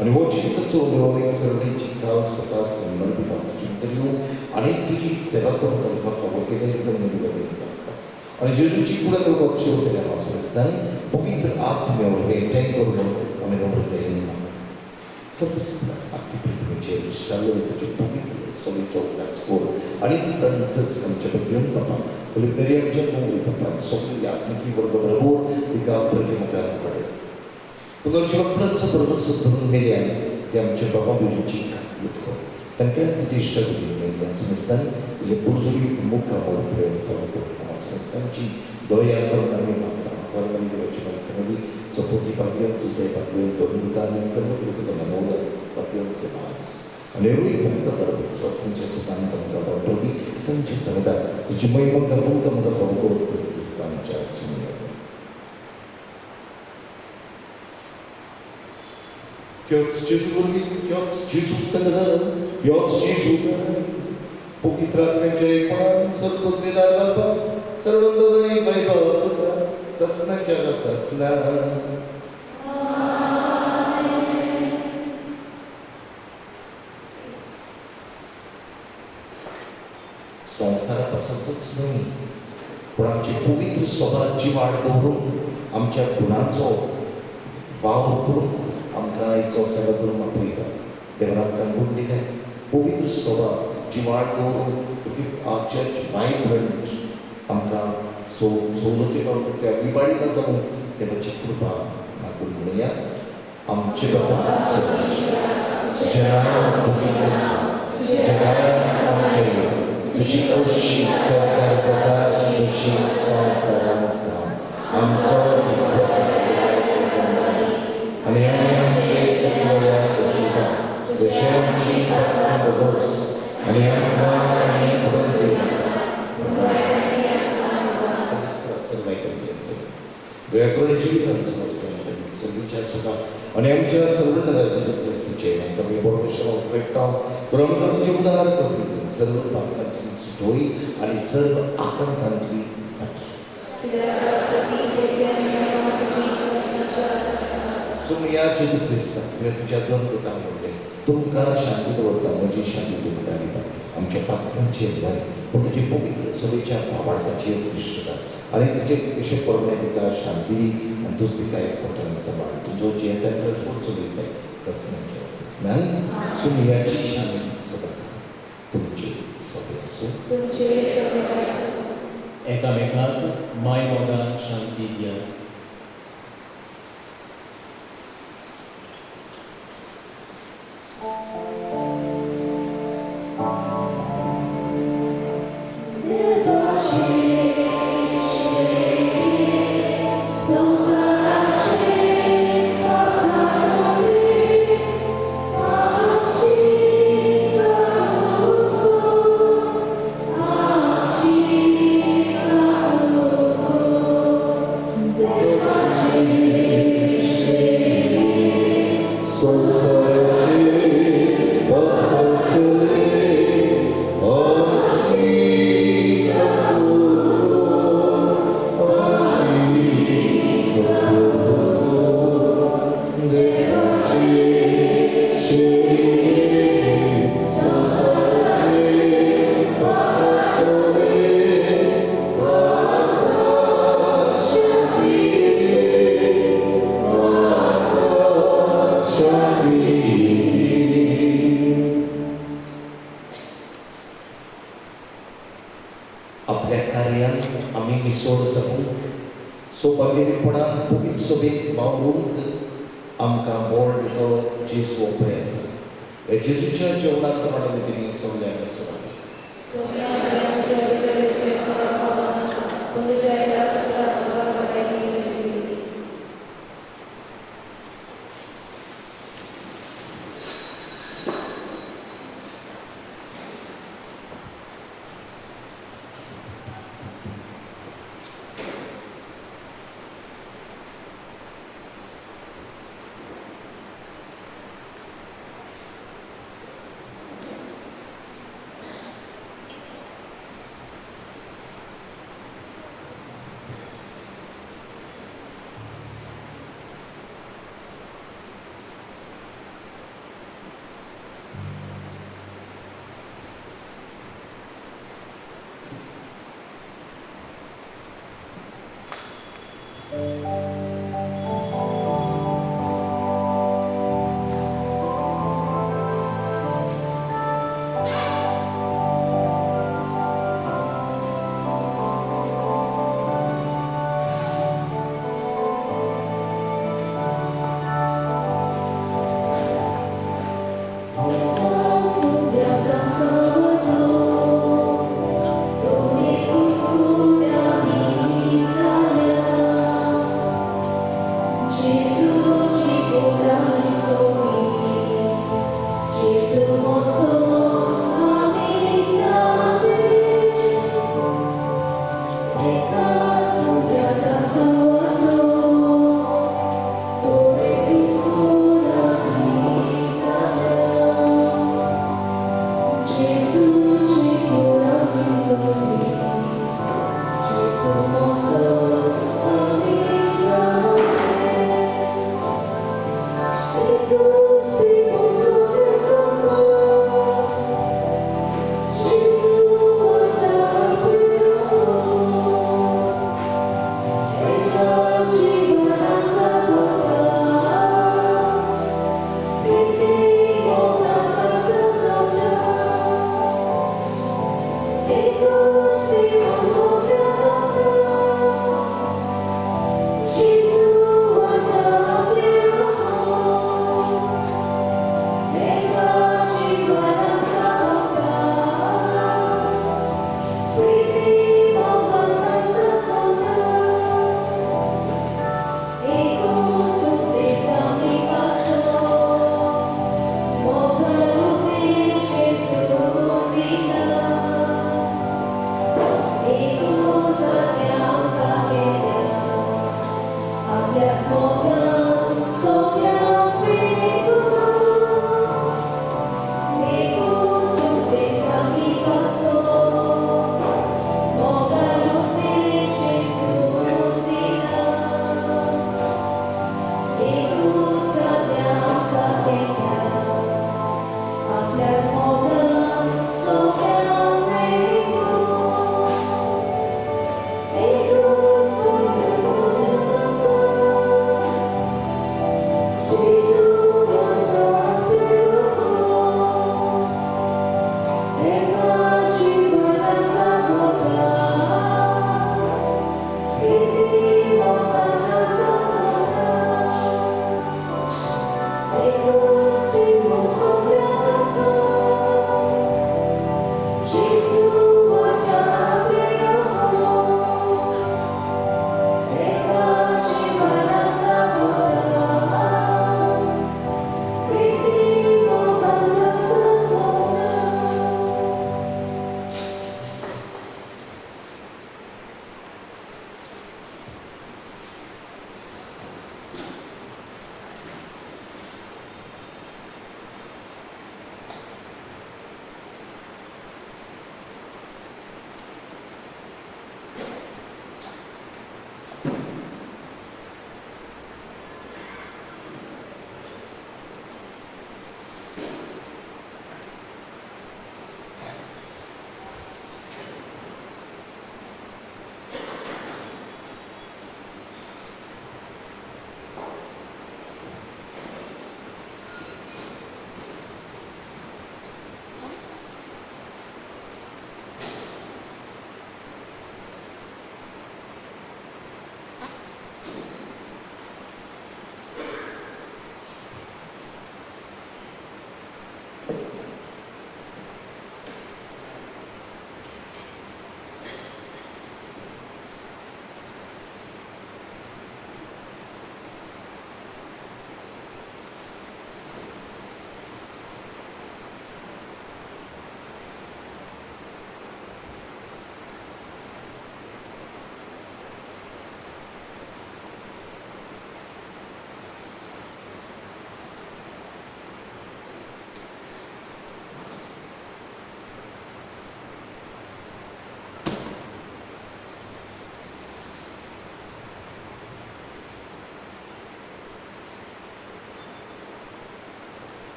आणि हो चिंतच उमेदवारी सर्वांची काल सकाळ समर्पित तुझी करू आणि तुझी सेवा करून तुमका फावो केले करून देत असतात आणि जेजूची पुढे लोक अक्षर केल्यापासून असताना पवित्र आत्म्यावर वेटाई करून आम्ही नम्रता येऊन सर्वस्व अति पृथ्वीचे इष्टालो तुझे पवित्र सगळे चौकलाच कोर आणि फ्रान्सिस आमच्या बघून बाबा फिलिपनेरी आमच्या नोवरी बाबा सगळी आत्मिकी वर्ग बरोबर तिका प्रतिमुखात पडेल पुनर्जीवनाचं प्रवचन धरून नेले आहेत ते आमच्या बाबा बोलीची उठको तांकां तुजे इश्टागती मेळ्ळ्या समजतान तुजे पुरजुगीत मुखामोल प्रेम फलको आम्हा समजतांची दया करून आमी मागता परमनी देवाची माणसांनी चपोती भाग्य तुझे भाग्य दोनता आणि सर्व कृतक मनोगत भाग्यांचे वास आणि रुई मुक्त करतो सस्तींच्या सुखान तुमका वाटोली तुमची चंगदा तुझी महिमा गफून तुमका फलको तेच क्रिस्तांच्या सुनिया Tioți Jezu vorbim, Tioți Jezu sănădăm, Tioți Jezu dăm. Pofitrat menceai până sărbut vedar bapa, sărbândădării vai băututa, săsnă ceară săsnă. संसारापासून तोच नाही पण आमची पवित्र स्वभावाची वाढ दवरूंक आमच्या गुणांचो वावर करूंक आमकां इचो सेवा करून आपयता देवान आमकां गूण दिले पवित्र स्वभाव जी वाड दवरून आ चर्च वायब्रंट आमकां सवलती मेळटा त्या विबाडी न जावूं देवाची कृपा मागून म्हणुया आमचे बाबा तुझें नांव पवित्र आसा जगांत तुजी अशी सरकार जाता तशी संवसारांत जावं आमचो दिसपट्टो आणि आमी आमचे चुकलेल्या गोश्टींका जशें आमची पातळी बदस आणि आमकां आमी पडून दिवं दया करून जिवितांत समजता सगळीच्या सुखां आणि आमच्या सर्व राज्याचे क्रिस्तूचे आमकां मी बरो विशय उफेकता पूण आमकां तुजें उदार करून सर्व पातकांतली सुटोई आणि सर्व आकांतांतली सुमया जेजू क्रिस्ता तुवें तुज्या दोन पुतांक म्हणलें तुमकां शांती दवरता म्हजी शांती तुमकां दिता आमच्या पातकांचेर न्हय पूण तुजे पवित्र सगळेच्या भावार्थाचेर दिश्ट कर आनी तुजे अशें परमें तिका शांती दी आनी तूं तिका एकवटान सांबाळ तुजो जें परस्पर चलयताय ससनाच्या ससनान सुमयाची शांती सदां तुमचे सगळे आसूं एकामेकाक माय मोगान शांती दिया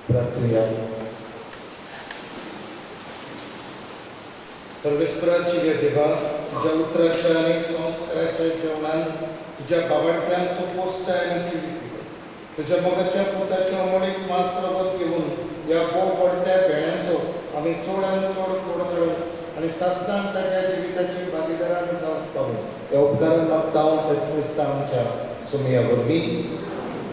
प्रार्थना. सर्वेस्पराची देवा, तुझ्या उतराच्या आणि संस्काराच्या जेवणात तुझ्या बावडत्यान तू पोचताय आणि जिवित तुझ्या मगाच्या पुताच्या अमोलीक मास्त्रवत घेऊन या वडत्या भेण्यांचो आम्ही चोडान चोड फोड काढून आणि सासनान ताच्या जिविताची भागीदारांनी जाऊन पाहू. या उपकारान मागता हांव तेच क्रिस्ता आमच्या सुमया वरवीं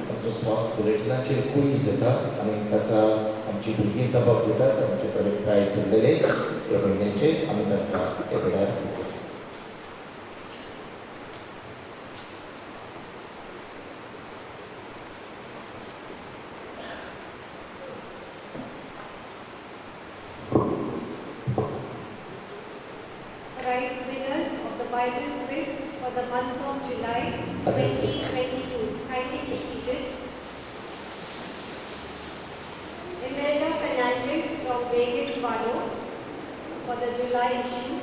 आमचो स्वास बुलेटिनाचेर कुयज येता आनी ताका आमची भुरगीं जबाब दितात. आमचे कडेन प्रायज उरलेले त्या म्हयन्याचे आमी तांकां त्या वेळार दितले. Prize winners of the Bible quiz for the month of July 2022. Kindly be seated. Imelda Fernandez from Vegas, Vado for the July issue.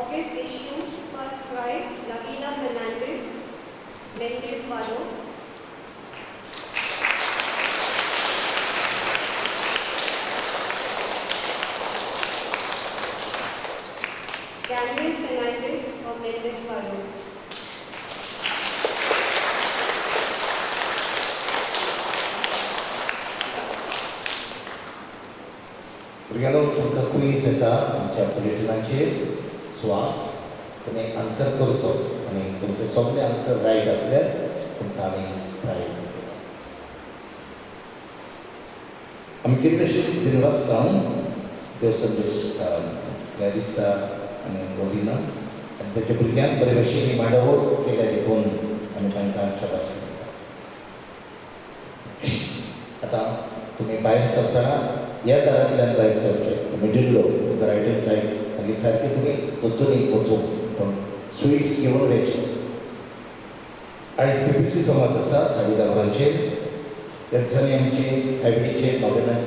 August issue, first prize, Lavina Fernandez, Mendes, Vado. Gabriel Fernandez of Mendes, Vado. भुरग्यांनो तुमकां कुयज येता आमच्या बुलेटिनाचेर स्वास तुमी answer करचो आनी तुमचे सगळे answer right आसल्यार तुमकां आमी प्रायज दितले. आमी कितलेशे दिनवासतां देव संदेश क्लॅरिसा आनी रोविना आनी तेच्या भुरग्यांक बरे भशेन मांडवळ केल्या देखून आमी तांकां शाबासकी दिता. आतां तुमी भायर सरतना ह्या दारांतल्यान भायर सरचे मिडिल्लो to the right hand side मागीर सारके तुमी दोतोनीक वचूं पूण स्विट्स घेवन वयचे. आयज PPC जमात आसा 10:30 त्या दिसांनी आमची सायबिणीचे नोवेनान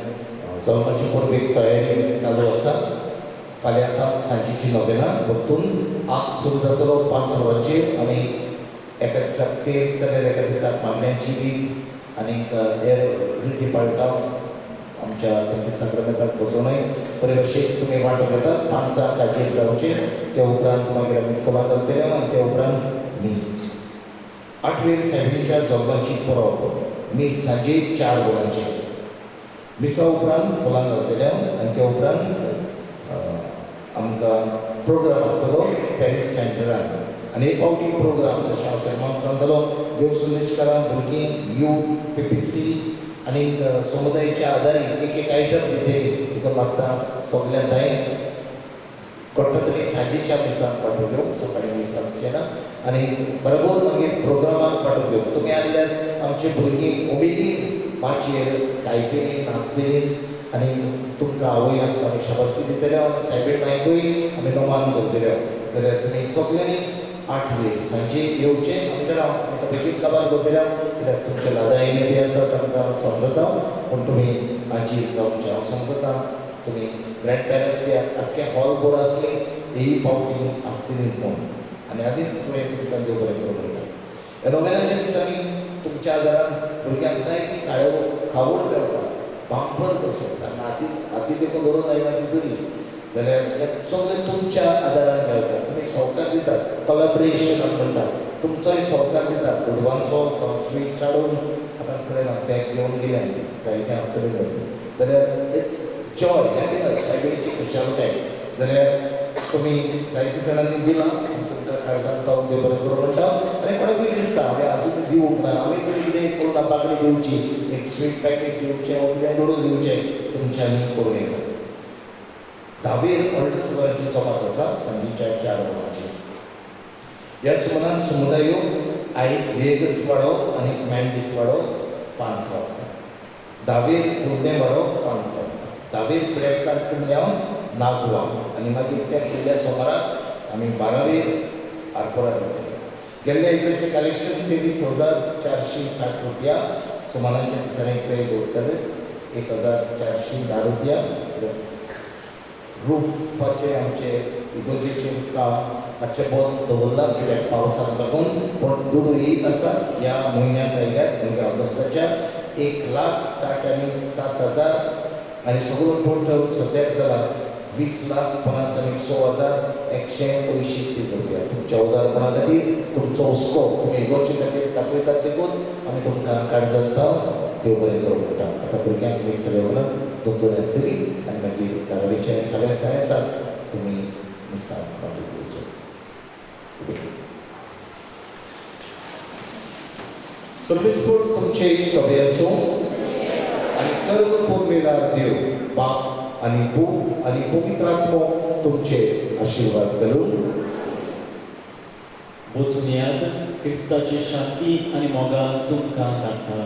जल्माची परबेक तयारी चालू आसा. फाल्यां आतां सांजेची नोवेना परतून आक सुरू जातलो 5 वरांचेर आमी एका दिसाक तेज जाल्यार एका दिसाक मागण्यांची वीक आनीक हेर रिती पाळटा आमच्या संगीत संक्रमिताक बसोवनय बरे भशेन तुमी वांटो घेतात. 5 काजेर जावचे ते उपरांत मागीर आमी फुलां घालतले आनी ते उपरांत मीस. 8वेर सायबिणीच्या जल्माची परब मीस सांजे 4 वरांचेर. मिसा उपरांत फुलां घालतले आनी ते उपरांत आमकां प्रोग्राम आसतलो पॅरीस सेंटरान. आनी एक फावटी प्रोग्राम जशें हांव सैमाक सांगतलो देव संदेशकारां भुरगीं यूथ PPC आनीक समुदायाच्या आदारीत एक आयटम दितली. तुका मागता सगळ्यांत हांवें घडटा तरी सांजेच्या मिसाक पाठोव घेवं सकाळीं मीस आसचें ना आनी बरोबर मागीर प्रोग्रामाक पाठोव घेवं. तुमी आयल्यार आमची भुरगीं उमेदीन माचयेर गायतलीं नाचतलीं आनी तुमकां आवयांक आमी शाबासकी दितले आनी सायबीण मांयकूय आमी नोमान करतले जाल्यार तुमी सगळ्यांनी 8वेर सांजे येवचें. आमच्या आमी बेगीन काबार करतले कित्याक तुमचे लादायले बी आसात आमकां समजता पूण तुमी आजीर जावचें. हांव समजता तुमी ग्रँड पॅरंट्स बी आख्खे हॉल बरो आसली ही पावटी आसतली म्हूण आनी आदींच तुवें तुमकां देव बरें करूं मेळटा. ह्या नोवेनाच्या दिसांनी तुमच्या घरान भुरग्यांक जायती खावड मेळटा बांपर कशें हाती देखून धरून आयना तितूनी जाल्यार हे सगळें तुमच्या आदारान मेळटा. तुमी सहकार दितात कोलॅबरेशन म्हणटा तुमचोय सहकार दितात. उडवांचो स्वीट्स हाडून आतां कडेन बॅग घेवन गेले आनी जायतें आसतलें जाल्यार इट्स जॉय हॅपिनस सायबिणीची खुशालकाय जाल्यार तुमी जायते जाणांनी दिलां तुमकां काळजान तावून देव बरें करूं म्हणटा. आनी कोणाकूय दिसता हांवें आजून दिवंक ना हांवें तरी कितें फुलां बाकडी दिवची एक स्वीट पॅकेट दिवचें वा कितें दोडू दिवचें तुमच्यांनी करूं येता. 10वेर व्हडली सवारची जमात आसा सांजेच्या 4 वरांचेर. ह्या सुमनान समुदायो आयज वेगस वाडो आनी मँडीस वाडो 5 वाजता. 10वेर फुर्दें वाडो 5 वाजता. 10वेर प्रेस्तार कुमल्याव नागवा आनी मागीर त्या फुडल्या सोमाराक आमी 12वेर आरपोरा दितले. गेल्ल्या इकडेचें कलेक्शन 23,460 रुपया. सुमनाच्या दिसांनी इकडे दवरतले 1,410 रुपया. रूफाचे आमचे इगोजेचे काम मातशें बंद दवरला कित्याक पावसाक लागून पण दुडू येत आसा ह्या म्हयन्यांत आयल्यात म्हणजे ऑगस्टाच्या 1,60,07,000 आनी सगळो टोटल सद्याक जाला 20,50,106,180 रुपया. तुमच्या उदारपणा खातीर तुमचो हुस्को तुमी इगोर्चे खातीर दाखयतात देखून आमी तुमकां काळजां दिता. देव बरें करूं म्हणटा. आतां भुरग्यांक मीस सेलेब्रेट दोतोर आसतली आनी मागीर घराडीचे फाल्यां सायेंसाक तुमी मिसाक पावटी दिवचो. सर्विसपूर तुमचे सभे आसूं आनी सर्व पुर्वेदार देव बाप आनी पूत आनी पवित्र आत्मो तुमचे आशिर्वाद घालून वचून याद क्रिस्ताची शांती आनी मोगान तुमकां धाडटा.